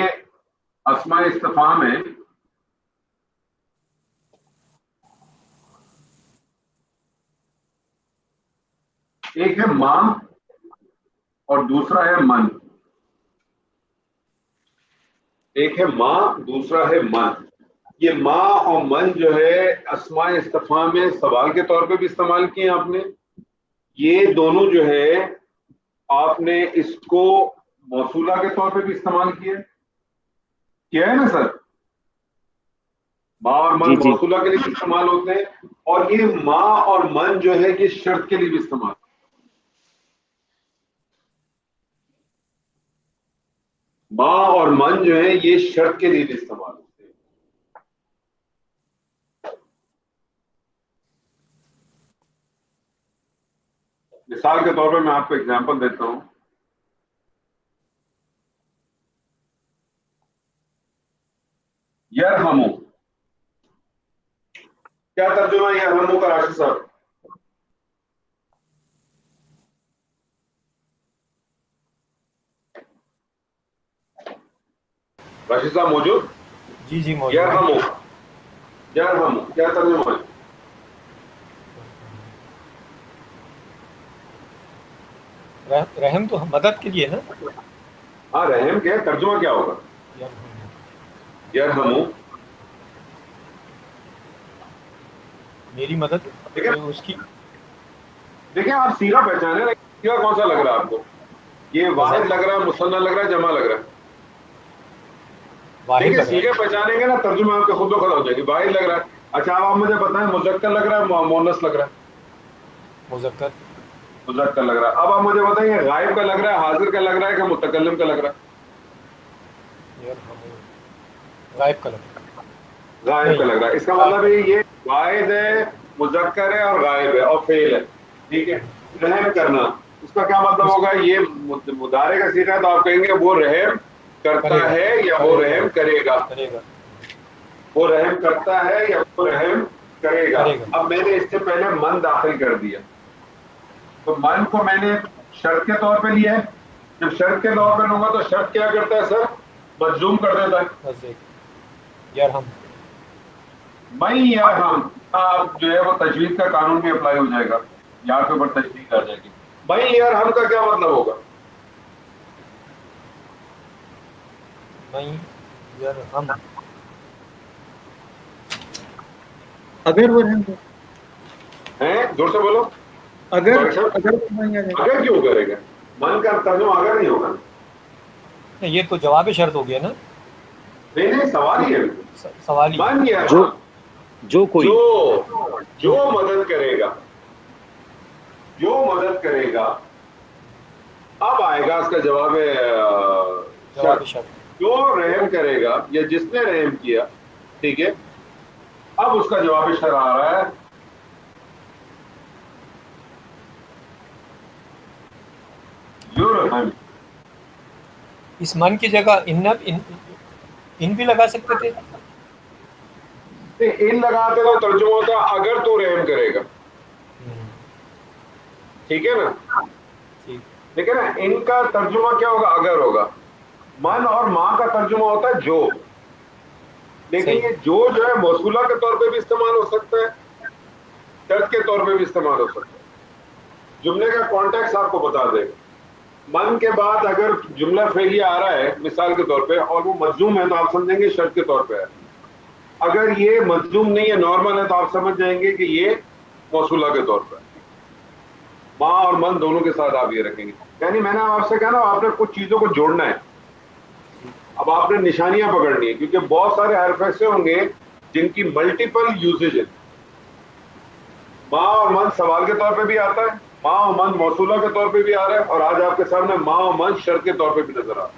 Speaker 2: اسماء استفہام ہے. ایک ہے ماں اور دوسرا ہے من. ایک ہے ماں دوسرا ہے من. یہ ماں اور من جو ہے اسماء استفہام میں سوال کے طور پہ بھی استعمال کیے آپ نے. یہ دونوں جو ہے آپ نے اس کو موصولہ کے طور پہ بھی استعمال کیا ہے نا سر. ماں اور من
Speaker 7: جی
Speaker 2: موصولہ کے لیے بھی استعمال ہوتے ہیں اور یہ ماں اور من جو ہے یہ شرط کے لیے بھی استعمال. ماں اور من جو ہے یہ شرط کے لیے بھی استعمال ہوتے ہیں. مثال کے طور پہ میں آپ کو اگزامپل دیتا ہوں. یرحمو کیا ترجمہ ہے یرحمو کا راشد صاحب؟ راشد صاحب موجود؟
Speaker 1: جی جی موجود.
Speaker 2: یرحمو کیا ترجمہ ہے؟
Speaker 1: رحم تو مدد کے لیے نا.
Speaker 2: ہاں رحم کیا ہے؟ ترجمہ کیا ہوگا؟ یرحمو
Speaker 1: میری مدد اس کی.
Speaker 2: دیکھیں آپ سیرہ پہچانے سیرہ کون سا لگ رہا ہے آپ کو؟ یہ واحد لگ رہا ہے، مثنیٰ لگ رہا ہے، جمع لگ رہا ہے؟
Speaker 1: واحد
Speaker 2: دیکھیے
Speaker 1: لگ رہا
Speaker 2: سیغے
Speaker 1: ہے.
Speaker 2: پہچانیں گے نا ترجمہ آپ کے خود بخود ہو جائے گی. واحد لگ رہا ہے. اچھا اب آپ مجھے بتائیں مذکر لگ رہا ہے مؤنث لگ رہا ہے؟
Speaker 1: مذکر.
Speaker 2: مذکر لگ رہا ہے. اب آپ مجھے بتائیں یہ غائب کا لگ رہا ہے, حاضر کا لگ رہا ہے کہ متکلم کا لگ رہا ہے؟
Speaker 1: یار ہم غائب کا لگ رہا ہے.
Speaker 2: غائب کا لگ رہا ہے. اس کا مطلب ہے یہ واحد ہے, مذکر ہے اور غائب ہے اور فعل ہے. ٹھیک ہے. رحم کرنا اس کا کیا مطلب ہوگا؟ یہ مضارع کا صیغہ ہے تو آپ کہیں گے وہ رحم کرتا ہے یا وہ رحم کرے گا.
Speaker 1: کرے گا.
Speaker 2: وہ رحم کرتا ہے یا وہ رحم کرے گا.
Speaker 1: کرے گا.
Speaker 2: اب میں نے اس سے پہلے من داخل کر دیا تو من کو میں نے شرط کے طور پہ لیا ہے. جب شرط کے طور پہ لوں گا تو شرط کیا کرتا ہے سر؟ مجزوم کر دیتا ہے.
Speaker 1: بس ایک یار ہم
Speaker 2: میں یا ہم آپ جو ہے وہ تجوید کا قانون بھی اپلائی ہو جائے گا. یہاں کے اوپر تجوید آ جائے گی. میں یار ہم کا کیا مطلب ہوگا؟
Speaker 1: میں یار ہم
Speaker 5: اگر وہ رحم
Speaker 2: ہیں زور سے بولو.
Speaker 5: اگر اگر وہ نہیں آ جائے
Speaker 2: اگر کیوں کرے گا؟ من کا ترجمہ اگر نہیں ہوگا.
Speaker 1: یہ تو جواب شرط ہو گیا نا.
Speaker 2: نہیں نہیں سوال ہی ہے.
Speaker 1: سوال ہی
Speaker 2: من یا
Speaker 7: جو کوئی
Speaker 2: جو مدد کرے گا, جو مدد کرے گا. اب آئے گا اس کا جواب
Speaker 1: جواب شرط.
Speaker 2: جو رحم کرے گا یا جس نے رحم کیا. ٹھیک ہے. اب اس کا جواب شرط آ رہا ہے یرحم.
Speaker 1: اس من کی جگہ ان بھی لگا سکتے تھے.
Speaker 2: ان لگاتے تو ترجمہ ہوتا اگر تو رحم کرے گا. ٹھیک ہے نا.
Speaker 1: ٹھیک.
Speaker 2: لیکن ان کا ترجمہ کیا ہوگا؟ اگر ہوگا. من اور ماں کا ترجمہ ہوتا ہے جو. لیکن یہ جو ہے موصولہ کے طور پہ بھی استعمال ہو سکتا ہے, شرط کے طور پہ بھی استعمال ہو سکتا ہے. جملے کا کانٹیکس آپ کو بتا دے گا. من کے بعد اگر جملہ فعلیہ آ رہا ہے مثال کے طور پہ اور وہ مجزوم ہے تو آپ سمجھیں گے شرط کے طور پہ ہے. اگر یہ مجزوم نہیں ہے نارمل ہے تو آپ سمجھ جائیں گے کہ یہ موصولہ کے طور پہ ہے. ماں اور من دونوں کے ساتھ آپ یہ رکھیں گے. یعنی میں نے آپ سے کہا نا آپ نے کچھ چیزوں کو جوڑنا ہے. اب آپ نے نشانیاں پکڑنی ہے کیونکہ بہت سارے حرف ایسے ہوں گے جن کی ملٹیپل یوزیج ہے. ماں اور من سوال کے طور پہ بھی آتا ہے, ماں اور من موصولہ کے طور پہ بھی آ رہا ہے, اور آج آپ کے سامنے ماں اور من شرط کے طور پہ بھی نظر آ رہا ہے.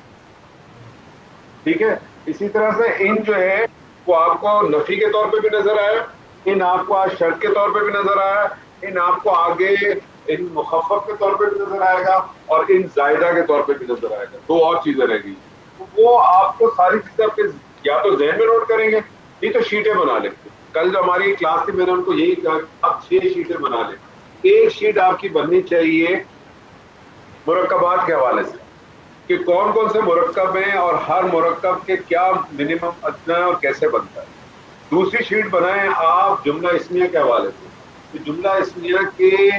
Speaker 2: ٹھیک ہے. اسی طرح سے ان جو ہے وہ آپ کو نفی کے طور پہ بھی نظر آیا, ان آپ کو آج شرط کے طور پہ بھی نظر آیا, ان آپ کو آگے ان مخفف کے طور پہ بھی نظر آئے گا, اور ان زائدہ کے طور پہ بھی نظر آئے گا. دو اور چیزیں رہ گئی. وہ آپ کو ساری چیزیں اپنے یا تو ذہن میں نوٹ کریں گے نہیں تو شیٹیں بنا لیں. کل جو ہماری کلاس تھی میں نے ان کو یہی کہا آپ 6 شیٹیں بنا لیں. ایک شیٹ آپ کی بننی چاہیے مرکبات کے حوالے سے کہ کون کون سے مرکب ہیں اور ہر مرکب کے کیا منیمم ادنا ہے اور کیسے بنتا ہے. دوسری شیٹ بنائیں آپ جملہ اسمیہ کے حوالے سے کہ جملہ اسمیہ کے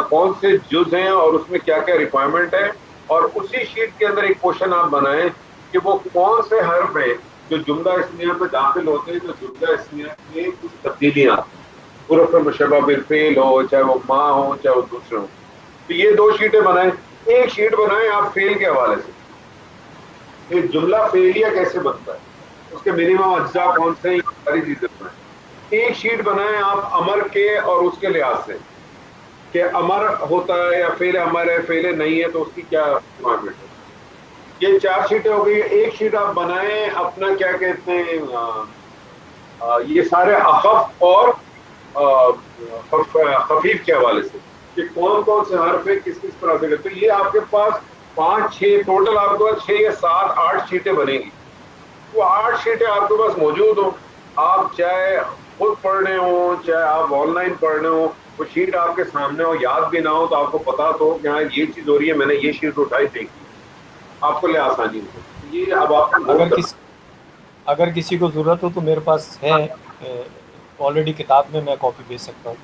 Speaker 2: کون سے جز ہیں اور اس میں کیا کیا ریکوائرمنٹ ہے. اور اسی شیٹ کے اندر ایک کوشچن آپ بنائیں کہ وہ کون سے حرف ہیں جو جملہ اسمیہ پہ داخل ہوتے ہیں جو جملہ اسمیہ میں کچھ تبدیلیاں حروف مشبہ بالفعل ہو, چاہے وہ ماں ہو چاہے وہ دوسرے ہوں. تو یہ 2 شیٹیں بنائیں. ایک شیٹ بنائیں آپ فعل کے حوالے سے ایک جملہ فعلیہ کیسے بنتا ہے, اس کے منیمم اجزاء کون سے ہیں, ساری چیزیں بنائیں. ایک شیٹ بنائیں آپ امر کے اور اس کے لحاظ سے کہ امر ہوتا ہے یا فعل امر ہے, فعل نہیں ہے تو اس کی کیا ریکوائرمنٹ ہے. یہ 4 شیٹیں ہو گئی. ایک شیٹ آپ بنائیں اپنا کیا کہتے ہیں یہ سارے اخف اور خفیف کے حوالے سے کہ کون کون سے حرف ہیں کس کس طرح سے. تو یہ آپ کے پاس 5-6 ٹوٹل آپ کے پاس 6 یا 7-8 شیٹیں بنے گی. وہ 8 شیٹیں آپ کے پاس موجود ہوں, آپ چاہے خود پڑھنے ہوں چاہے آپ آن لائن پڑھنے ہوں, وہ شیٹ آپ کے سامنے ہو, یاد بھی نہ ہو تو آپ کو پتا تو کہ ہاں یہ چیز ہو رہی ہے, میں نے یہ شیٹ اٹھائی دیکھی, آپ کو لے آسانی ہو. یہ اب آپ
Speaker 1: اگر کسی کو ضرورت ہو تو میرے پاس ہے آلریڈی کتاب میں, میں کاپی بھیج سکتا ہوں.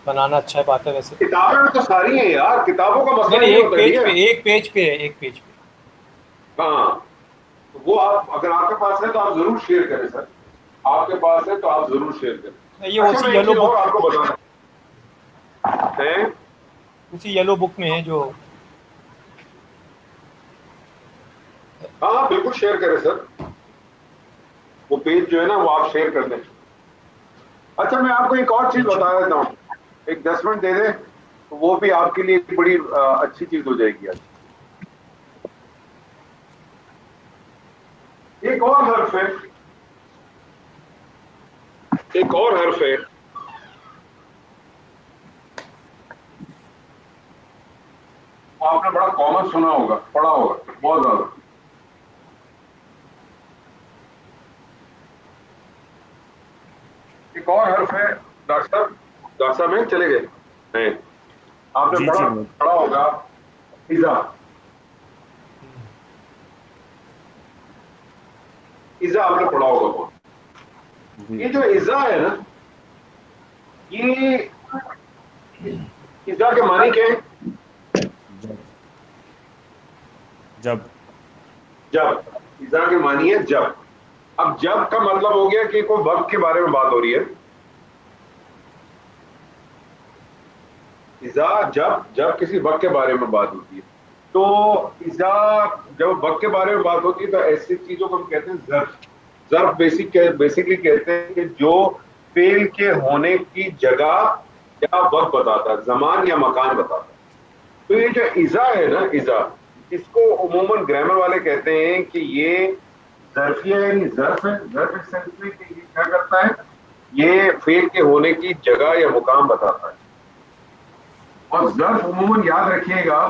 Speaker 1: بنانا اچھا بات ہے ویسے.
Speaker 2: کتابیں تو ساری ہیں یار, کتابوں کا مسئلہ
Speaker 1: نہیں
Speaker 2: نہیں ہوتا.
Speaker 1: ایک پیج پہ ہے, ایک پیج پہ.
Speaker 2: ہاں وہ آپ اگر آپ کے پاس ہے تو آپ ضرور شیئر کریں سر. آپ کے پاس ہے تو آپ ضرور شیئر کریں.
Speaker 1: یہ اسی یلو بک
Speaker 2: آپ کو بتانا ہے,
Speaker 1: اسی یلو بک میں ہے جو.
Speaker 2: ہاں بالکل شیئر کریں سر. وہ پیج جو ہے نا وہ آپ شیئر کر دیں. اچھا میں آپ کو ایک اور چیز بتا دیتا ہوں, ایک 10 منٹ دے دیں تو وہ بھی آپ کے لیے ایک بڑی اچھی چیز ہو جائے گی. آج ایک اور حرف ہے, ایک اور حرف ہے, آپ نے بڑا کامن سنا ہوگا, پڑھا ہوگا بہت زیادہ. ایک اور حرف ہے ڈاکٹر صاحب ہیں چلے گئے نہیں, آپ نے
Speaker 4: جی
Speaker 2: بڑا
Speaker 4: جی
Speaker 2: پڑھا ہوگا اذا. اذا آپ نے پڑھا ہوگا بہت.
Speaker 4: جی
Speaker 2: یہ جو اذا ہے نا, یہ اذا کے معنی کیا ہے؟
Speaker 4: جب جب
Speaker 2: جب. اذا کے معنی ہے جب. اب جب کا مطلب ہو گیا کہ کوئی وقت کے بارے میں بات ہو رہی ہے. اذا جب کسی وقت کے بارے میں بات ہوتی ہے, تو اذا جب وقت کے بارے میں بات ہوتی ہے تو ایسی چیزوں کو ہم کہتے ہیں ظرف. ظرف بیسکلی کہتے ہیں کہ جو فعل کے ہونے کی جگہ یا وقت بتاتا ہے, زمان یا مکان بتاتا ہے. تو یہ جو اذا ہے نا, اذا, اس کو عموماً گرامر والے کہتے ہیں کہ یہ ظرفیہ یعنی ظرف ہے. ظرف اس سینس میں کہ یہ کیا کرتا ہے, یہ فعل کے ہونے کی جگہ یا مقام بتاتا ہے. اور ظرف عموماً یاد رکھیے گا,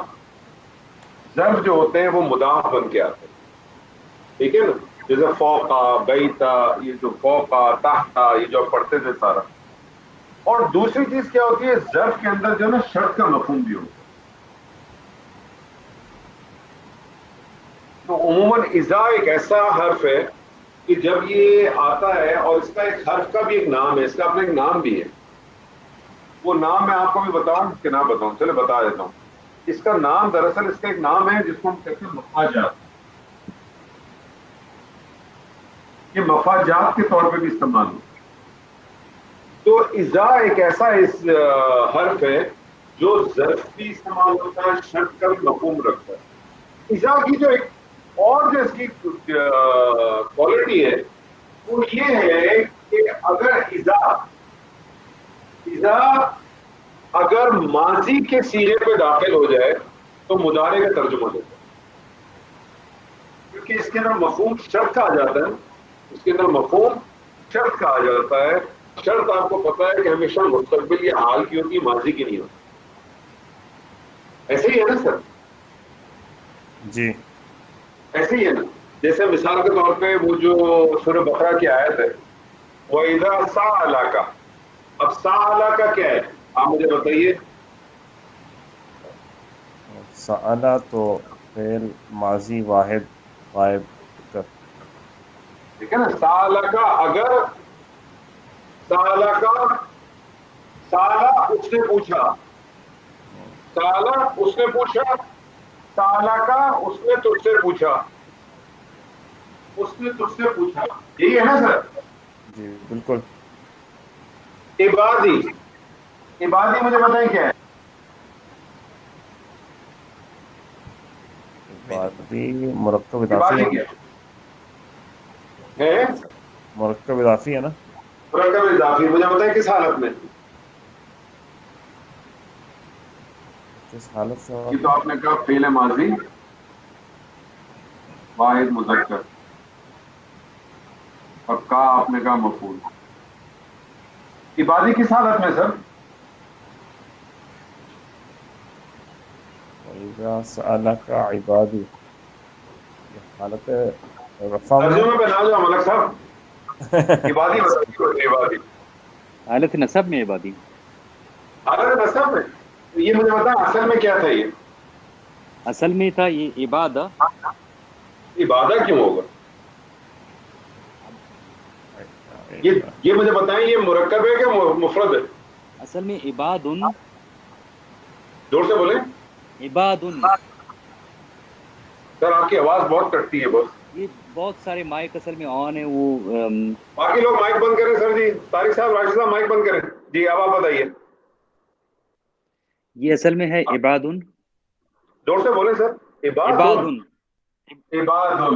Speaker 2: ظرف جو ہوتے ہیں وہ مضاف بن کے آتے ہیں, ٹھیک ہے نا. جیسے فوقا, بیتا, یہ جو فوقا, تحتا, یہ جو پڑھتے تھے سارا. اور دوسری چیز کیا ہوتی ہے, ظرف کے اندر جو ہے نا شرط کا مفہوم بھی ہوتا ہے. تو عموماً اذا ایک ایسا حرف ہے کہ جب یہ آتا ہے, اور اس کا ایک حرف کا بھی ایک نام ہے, اس کا اپنا ایک نام بھی ہے. وہ نام میں آپ کو بھی بتاؤں کہ نہ بتاؤں, چلے بتا دیتا ہوں. اس کا نام دراصل اس کا ایک نام ہے جس کو ہم کہتے ہیں مفاجات. یہ مفاجات کے طور پہ بھی استعمال ہوتا ہے. تو اذا ایک ایسا حرف ہے جو ظرف بھی استعمال ہوتا ہے, شرط کا بھی مفہوم رکھتا ہے. اذا کی جو ایک اور جو اس کی کوالٹی ہے وہ یہ ہے کہ اگر اذا اگر ماضی کے سیغے پہ داخل ہو جائے تو مضارع کا ترجمہ دیتا ہے, کیونکہ اس کے اندر مفہوم شرط کا آ جاتا ہے. اس کے اندر مفہوم شرط کا آ جاتا ہے. شرط آپ کو پتا ہے کہ ہمیشہ مستقبل یا حال کی ہوتی ہے, ماضی کی نہیں ہوتی. ایسے ہی ہے نا سر؟
Speaker 4: جی
Speaker 2: ایسے ہی ہے نا. جیسے مثال کے طور پہ وہ جو سورہ بقرہ کی آیت ہے, وَإِذَا سَأَلَكَ. اب سَأَلَكَ کیا ہے آپ مجھے بتائیے.
Speaker 4: سألہ تو فعل ماضی واحد غائب ذکر.
Speaker 2: ٹھیک ہے نا. سَأَلَكَ, اگر سَأَلَكَ, سَأَلَ اس نے پوچھا, سَأَلَ اس نے پوچھا, سَأَلَكَ اس نے تجھ سے پوچھا, اس نے تجھ سے پوچھا. یہی ہے نا سر؟
Speaker 4: جی بالکل.
Speaker 2: عبادی, عبادی مجھے بتائیں کیا ہے؟
Speaker 4: عبادی مرکب اضافی
Speaker 2: عبادی
Speaker 4: ہے.
Speaker 2: کیا ہے؟
Speaker 4: مرکب اضافی ہے نا.
Speaker 2: مرکب اضافی. مجھے بتائیں کس حالت میں؟
Speaker 4: کس حالت سے
Speaker 2: یہ تو آپ نے کہا فعل ماضی واحد مذکر, اور کہا آپ نے کہا مفعول. عبادی کس حالت میں سر؟
Speaker 4: وَإِذَا سَأَلَكَ عِبَادِي, یہ حالت رفع میں.
Speaker 2: ترجمے پہ نہ جاؤ ملک صاحب. عبادی بتائیے. عبادی
Speaker 7: حالت نصب میں عبادی.
Speaker 2: حالت نصب میں. یہ مجھے بتائیں اصل میں کیا تھا یہ؟
Speaker 7: اصل میں تھا یہ عبادہ.
Speaker 2: عبادہ کیوں ہوگا یہ مجھے بتائیں. یہ مرکب ہے کہ مفرد ہے؟
Speaker 7: اصل میں عبادن.
Speaker 2: زور سے بولیں
Speaker 7: عبادن.
Speaker 2: سر, آپ کی آواز بہت کٹتی ہے بس.
Speaker 7: یہ بہت سارے مائک اصل میں آن ہے, وہ
Speaker 2: باقی لوگ مائک بند کریں سر. جی طارق صاحب, راشد صاحب مائک بند کریں. جی اب آپ بتائیے.
Speaker 7: یہ اصل میں ہے عبادن.
Speaker 2: زور سے بولیں سر. عبادن.
Speaker 7: عبادن.
Speaker 2: عبادن.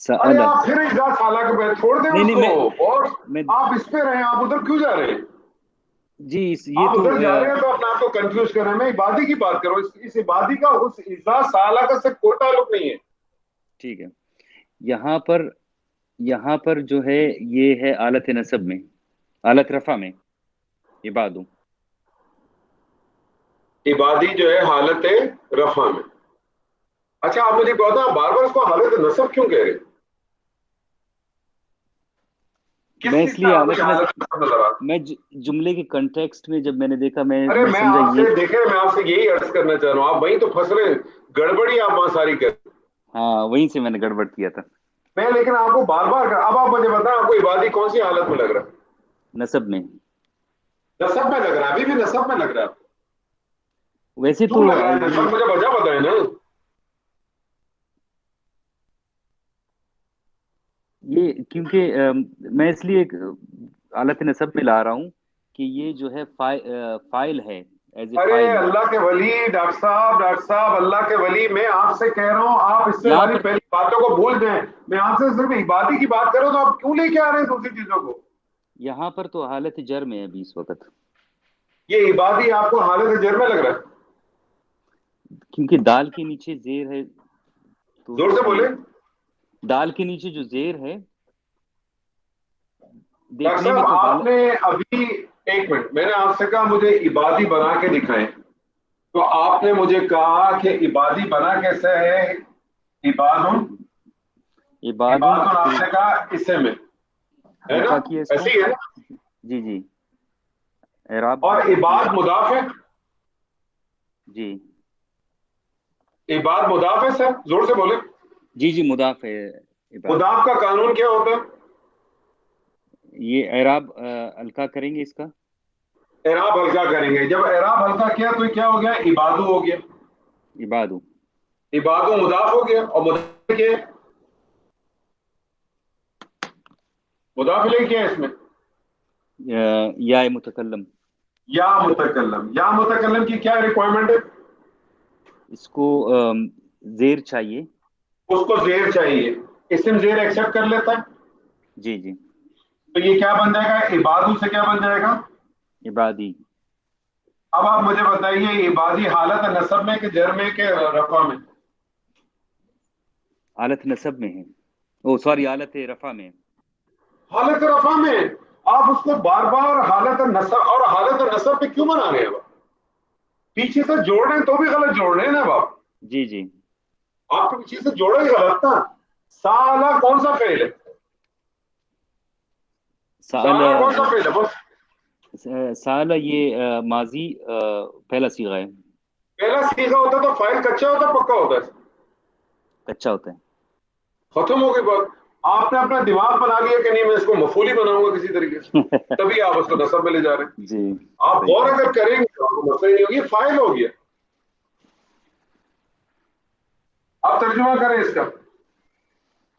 Speaker 2: ارے
Speaker 7: سأل
Speaker 2: آپ پھر اذا سالہ کے بعد چھوڑ دیں
Speaker 7: نہیں
Speaker 2: اس
Speaker 7: نہیں
Speaker 2: کو، اور
Speaker 7: میں
Speaker 2: آپ اس پہ رہیں، آپ ادھر کیوں جا رہے ہیں؟
Speaker 7: جی یہ
Speaker 2: آپ
Speaker 7: تو
Speaker 2: ادھر جا رہے ہیں تو اپنے آپ کو کنفیوز کر رہے ہیں. میں عبادی کی بات کروں، اس عبادی کا اس اذا سالہ کا سے کوئی تعلق نہیں ہے.
Speaker 7: ٹھیک ہے. یہاں پر جو ہے یہ ہے آلت نصب میں، آلت رفع میں عبادو.
Speaker 2: عبادی جو ہے حالت رفع میں. اچھا آپ مجھے بتا، بار بار اس کو حالت نصب کیوں کہہ رہے ہیں؟ کس
Speaker 7: میں
Speaker 2: چیز
Speaker 7: اس
Speaker 2: میں
Speaker 7: لیے
Speaker 2: آپ کو
Speaker 7: آلت
Speaker 2: حالت
Speaker 7: نصب
Speaker 2: نصب نظر آ؟
Speaker 7: میں جملے کے کنٹیکسٹ میں جب میں نے دیکھا
Speaker 2: ارے
Speaker 7: میں
Speaker 2: میں
Speaker 7: سمجھا
Speaker 2: آپ سے
Speaker 7: یہ
Speaker 2: دیکھیں، میں آپ سے یہی عرض کرنا چاہ رہا ہوں، آپ وہیں تو پھنس رہے ہیں، گڑبڑی آپ وہاں ساری کر.
Speaker 7: ہاں وہیں سے میں نے گڑبڑ کیا تھا.
Speaker 2: میں لیکن آپ کو بار بار اب آپ مجھے بتائیں، آپ کو عبادی کون سی حالت میں لگ رہا ہے؟
Speaker 7: نصب میں.
Speaker 2: نصب میں لگ رہا ہے، ابھی بھی نصب میں لگ رہا ہے.
Speaker 7: ویسے تو
Speaker 2: کیوں لگ رہا ہے نصب؟ مجھے وجہ بتائیں نا.
Speaker 7: یہ کیونکہ میں اس لیے آلت نصب میں لا رہا ہوں کہ یہ جو ہے فائل ہے، ایز اے
Speaker 2: ارے
Speaker 7: فائل ہے.
Speaker 2: اللہ کے ولی، ڈاکٹر صاحب اللہ کے ولی، میں آپ سے کہہ رہا ہوں آپ اس سے
Speaker 7: یہاں
Speaker 2: والی
Speaker 7: پر
Speaker 2: پہلی باتوں کو بھول جائیں. میں آپ سے صرف عبادی کی بات کروں تو آپ کیوں لے کے آ رہے ہیں دوسری چیزوں کو؟
Speaker 7: یہاں پر تو حالت جر میں ہے ابھی اس وقت،
Speaker 2: یہ عبادی آپ کو حالت جر میں لگ رہا ہے؟
Speaker 7: کیونکہ دال کے نیچے زیر ہے تو
Speaker 2: زور سے بولے.
Speaker 7: دال کے نیچے جو زیر ہے
Speaker 2: ڈاکٹر
Speaker 7: دیکھنے میں
Speaker 2: صاحب
Speaker 7: تو
Speaker 2: آپ نے ابھی ایک منٹ، میں نے آپ سے کہا مجھے عبادی بنا کے دکھائیں، تو آپ نے مجھے کہا کہ عبادی بنا کیسے ہے؟ عبادن،
Speaker 7: عبادن
Speaker 2: عبادن آپ
Speaker 7: پھر
Speaker 2: نے کہا اسے میں ہے نا،
Speaker 7: ہلکا کیا اس کو.
Speaker 2: ایسے ہی ہے نا.
Speaker 7: جی اعراب
Speaker 2: اور
Speaker 7: ہلکا کیا.
Speaker 2: عباد مضاف ہے،
Speaker 7: جی
Speaker 2: عباد مضاف ہے سر، زور سے بولے.
Speaker 7: جی مضاف ہے عباد.
Speaker 2: مضاف کا قانون کیا ہوتا ہے؟
Speaker 7: یہ اعراب ہلکا کریں گے اس کا.
Speaker 2: اعراب ہلکا کریں گے. جب اعراب ہلکا کیا تو کیا ہو گیا؟ عبادو ہو گیا.
Speaker 7: عبادو
Speaker 2: عبادو مضاف ہو گیا، اور مضاف کیا ہے؟ مضاف الیہ کیا ہے اس میں؟
Speaker 7: یا متکلم.
Speaker 2: یا متکلم. یا متکلم کی کیا ریکوائرمنٹ ہے؟
Speaker 7: اس کو زیر چاہیے.
Speaker 2: اس کو زیر چاہیے. اسم زیر ایکسپٹ کر لیتا ہے،
Speaker 7: جی
Speaker 2: تو یہ کیا بن جائے گا؟ عبادو سے کیا بن جائے گا؟
Speaker 7: عبادی.
Speaker 2: اب آپ مجھے بتائیے عبادی حالت نصب میں کہ جر میں کہ رفع میں؟
Speaker 7: حالت نصب میں ہے، سوری حالت رفع میں.
Speaker 2: حالت رفع میں. آپ اس کو بار بار حالت نصب اور حالت نصب پہ کیوں بنا رہے ہیں؟ اب پیچھے سے جوڑ رہے ہیں تو بھی غلط جوڑ رہے ہیں نا. اب
Speaker 7: جی
Speaker 2: آپ کو پیچھے سے جوڑا ہی غلط تھا. سالہ کون سا فعل ہے؟ سالہ کون سا فعل ہے بس؟
Speaker 7: سال یہ ماضی پہلا صیغہ ہے.
Speaker 2: پہلا صیغہ ہوتا تو فاعل کچا ہوتا پکا ہوتا ہے؟
Speaker 7: کچا ہوتا ہے.
Speaker 2: ختم ہو گئی بات. آپ نے اپنا دماغ بنا لیا کہ نہیں میں اس کو مفعول ہی بناؤں گا کسی طریقے سے، تبھی آپ اس کو نصب میں لے جا رہے ہیں.
Speaker 7: جی
Speaker 2: آپ
Speaker 7: صحیح.
Speaker 2: غور اگر کریں گے تو آپ کو مسئلہ نہیں ہوگی، فاعل ہو گیا. آپ ترجمہ کریں اس کا،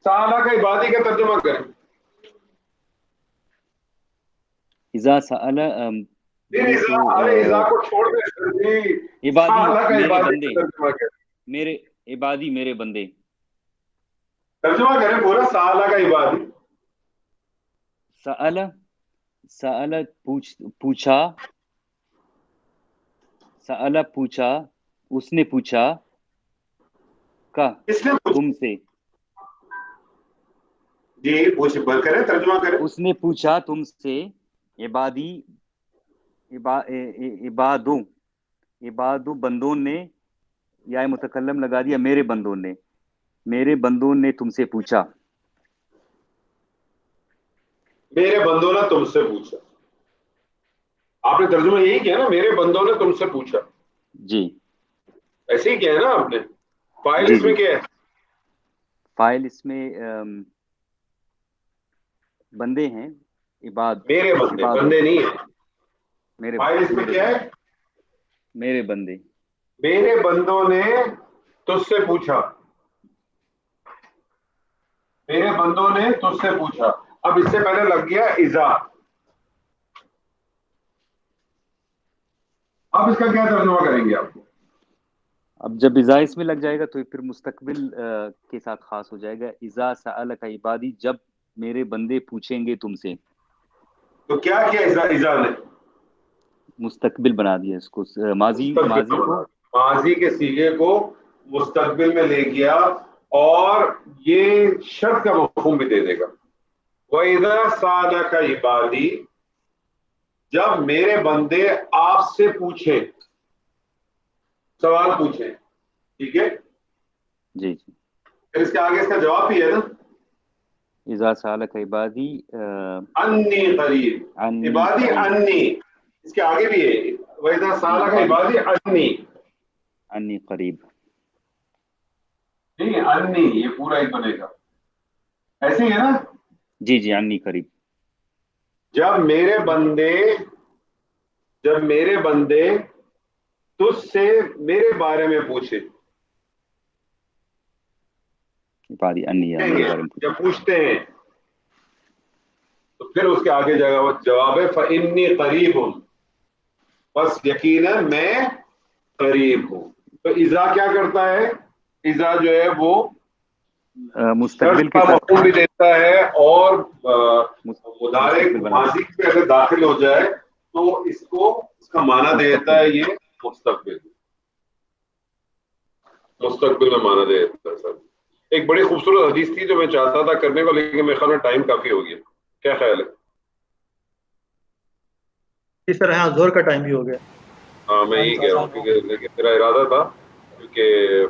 Speaker 2: سالہ کا عبادی کا ترجمہ کریں.
Speaker 7: اذا سأل یہ تو
Speaker 2: ارے اذا کو چھوڑ دیں جی.
Speaker 7: عبادی
Speaker 2: سالہ کا
Speaker 7: میرے
Speaker 2: عبادی
Speaker 7: بندے،
Speaker 2: کا ترجمہ کریں.
Speaker 7: میرے عبادی میرے بندے.
Speaker 2: ترجمہ کریں پورا سالہ کا عبادی.
Speaker 7: سأل پوچھا، سأل پوچھا، اس نے پوچھا، کا
Speaker 2: اس نے
Speaker 7: تم سے.
Speaker 2: جی پوچھ کریں، ترجمہ کریں.
Speaker 7: اس نے پوچھا تم سے. عبادی عبادو بندوں نے، یا متکلم لگا دیا میرے بندوں نے. میرے بندوں نے تم سے پوچھا.
Speaker 2: میرے بندوں نے تم سے پوچھا. آپ نے ترجمہ یہی کیا نا، میرے بندوں نے تم سے پوچھا.
Speaker 7: جی
Speaker 2: ایسے ہی کیا ہے نا آپ نے. فاعل اس میں کیا ہے؟
Speaker 7: فائل اس میں بندے ہیں.
Speaker 2: میرے بندے،
Speaker 7: عباد
Speaker 2: بندے نہیں ہیں.
Speaker 7: میرے
Speaker 2: فاعل اس میں کیا ہے؟
Speaker 7: میرے بندے.
Speaker 2: میرے بندوں نے تجھ سے پوچھا. میرے بندوں نے تجھ سے پوچھا. اب اس سے پہلے لگ گیا اذا. اب اس کا کیا ترجمہ کریں گے آپ؟
Speaker 7: اب جب اذا اس میں لگ جائے گا تو پھر مستقبل کے ساتھ خاص ہو جائے گا. اذا سألک عبادی، جب میرے بندے پوچھیں گے تم سے.
Speaker 2: تو کیا کیا اذا نے؟
Speaker 7: مستقبل بنا دیا اس کو، ماضی کو
Speaker 2: ماضی کے سیغے کو مستقبل میں لے گیا، اور یہ شرط کا مفہوم بھی دے دے گا. وَإِذَا سَأَلَكَ عِبَادِي، جب میرے بندے آپ سے پوچھیں، سوال پوچھیں، ٹھیک ہے.
Speaker 7: جی جی.
Speaker 2: پھر اس کے آگے اس کا جواب بھی ہے نا،
Speaker 7: اذا سألک عبادی
Speaker 2: انی قریب، عبادی انی، اس کے آگے بھی ہے وَإِذَا سَأَلَكَ عِبَادِي
Speaker 7: انی قریب.
Speaker 2: نہیں انی، یہ پورا ہی بنے گا، ایسے ہی ہے نا.
Speaker 7: جی جی، انی قریب.
Speaker 2: جب میرے بندے تجھ سے میرے بارے میں پوچھے،
Speaker 7: عبادی انی میرے بارے میں
Speaker 2: جب پوچھتے ہیں تو پھر اس کے آگے جواب ہے فَإِنِّي قَرِيبٌ، بس یقیناً میں قریب ہوں. تو اذا کیا کرتا ہے؟ اذا جو ہے وہ
Speaker 7: مستقبل
Speaker 2: کا
Speaker 7: کے ساتھ
Speaker 2: مفہوم بھی دیتا ہے، اور مضارع
Speaker 7: مستقبل بنا
Speaker 2: ماضی میں اگر داخل ہو جائے تو اس کا معنی دیتا ہے یہ مستقبل میں معنی دیتا ہے. سر ایک بڑی خوبصورت حدیث تھی جو میں چاہتا تھا کرنے کو، لیکن میرے خیال میں ٹائم کافی ہو گیا. کیا خیال ہے؟
Speaker 5: جی سر، ہاں زور کا ٹائم بھی ہو گیا.
Speaker 2: ہاں میں یہی کہہ رہا ہوں، کیونکہ لیکن میرا ارادہ تھا، کیونکہ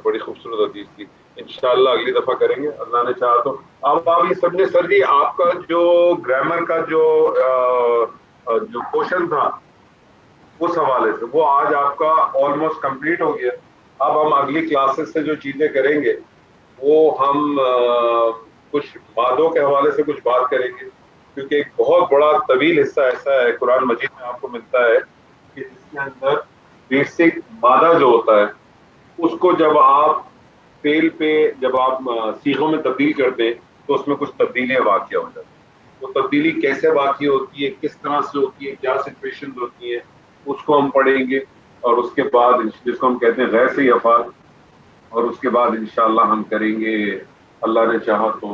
Speaker 2: بڑی خوبصورت حدیث تھی. انشاءاللہ اگلی دفعہ کریں گے اللہ نے چاہا تو. اب آپ یہ سمجھے سر جی، آپ کا جو گرامر کا جو کوشچن تھا اس حوالے سے، وہ آج آپ کا آلموسٹ کمپلیٹ ہو گیا. اب ہم اگلی کلاسز سے جو چیزیں کریں گے وہ ہم کچھ مادوں کے حوالے سے کچھ بات کریں گے، کیونکہ ایک بہت بڑا طویل حصہ ایسا ہے قرآن مجید میں آپ کو ملتا ہے کہ جس کے اندر بیسک مادہ جو ہوتا ہے اس کو جب آپ فعل پہ جب آپ صیغوں میں تبدیل کرتے ہیں تو اس میں کچھ تبدیلیاں واقع ہو جاتی ہیں. وہ تبدیلی کیسے واقع ہوتی ہے، کس طرح سے ہوتی ہے، کیا سچویشن ہوتی ہیں، اس کو ہم پڑھیں گے. اور اس کے بعد جس کو ہم کہتے ہیں غیر صحیح افعال، اور اس کے بعد انشاءاللہ ہم کریں گے اللہ نے چاہا تو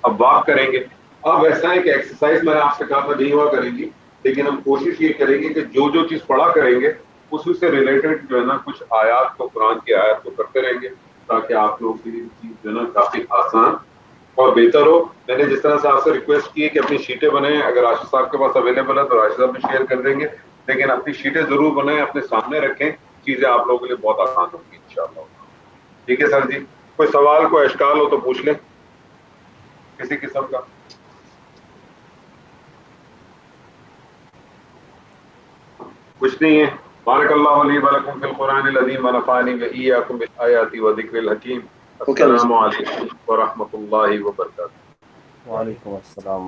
Speaker 2: اب بات کریں گے. اب ایسا ہے کہ ایکسرسائز میں نے آپ سے کہا تھا نہیں ہوا کریں گی، لیکن ہم کوشش یہ کریں گے کہ جو چیز پڑھا کریں گے اسی سے ریلیٹڈ جو ہے نا کچھ آیات کو، قرآن کی آیات کو کرتے رہیں گے، تاکہ آپ لوگوں کے لیے چیز جو ہے نا کافی آسان اور بہتر ہو. میں نے جس طرح سے آپ سے ریکویسٹ کی ہے کہ اپنی شیٹیں بنائیں، اگر راشد صاحب کے پاس اویلیبل ہے تو راشد صاحب بھی شیئر کر دیں گے، لیکن اپنی شیٹیں ضرور بنائیں، اپنے سامنے رکھیں، چیزیں آپ لوگوں کے لیے بہت آسان ہوں گی انشاءاللہ. ٹھیک ہے سر جی، کوئی سوال کوئی اشکال ہو تو پوچھ لیں کسی قسم کا. کچھ نہیں ہے. بارک اللہ لی ولکم فی القرآن العظیم ونفعنی وإیاکم بالآیات والذکر الحکیم. السلام علیکم ورحمۃ اللہ وبرکاتہ.
Speaker 4: وعلیکم السلام.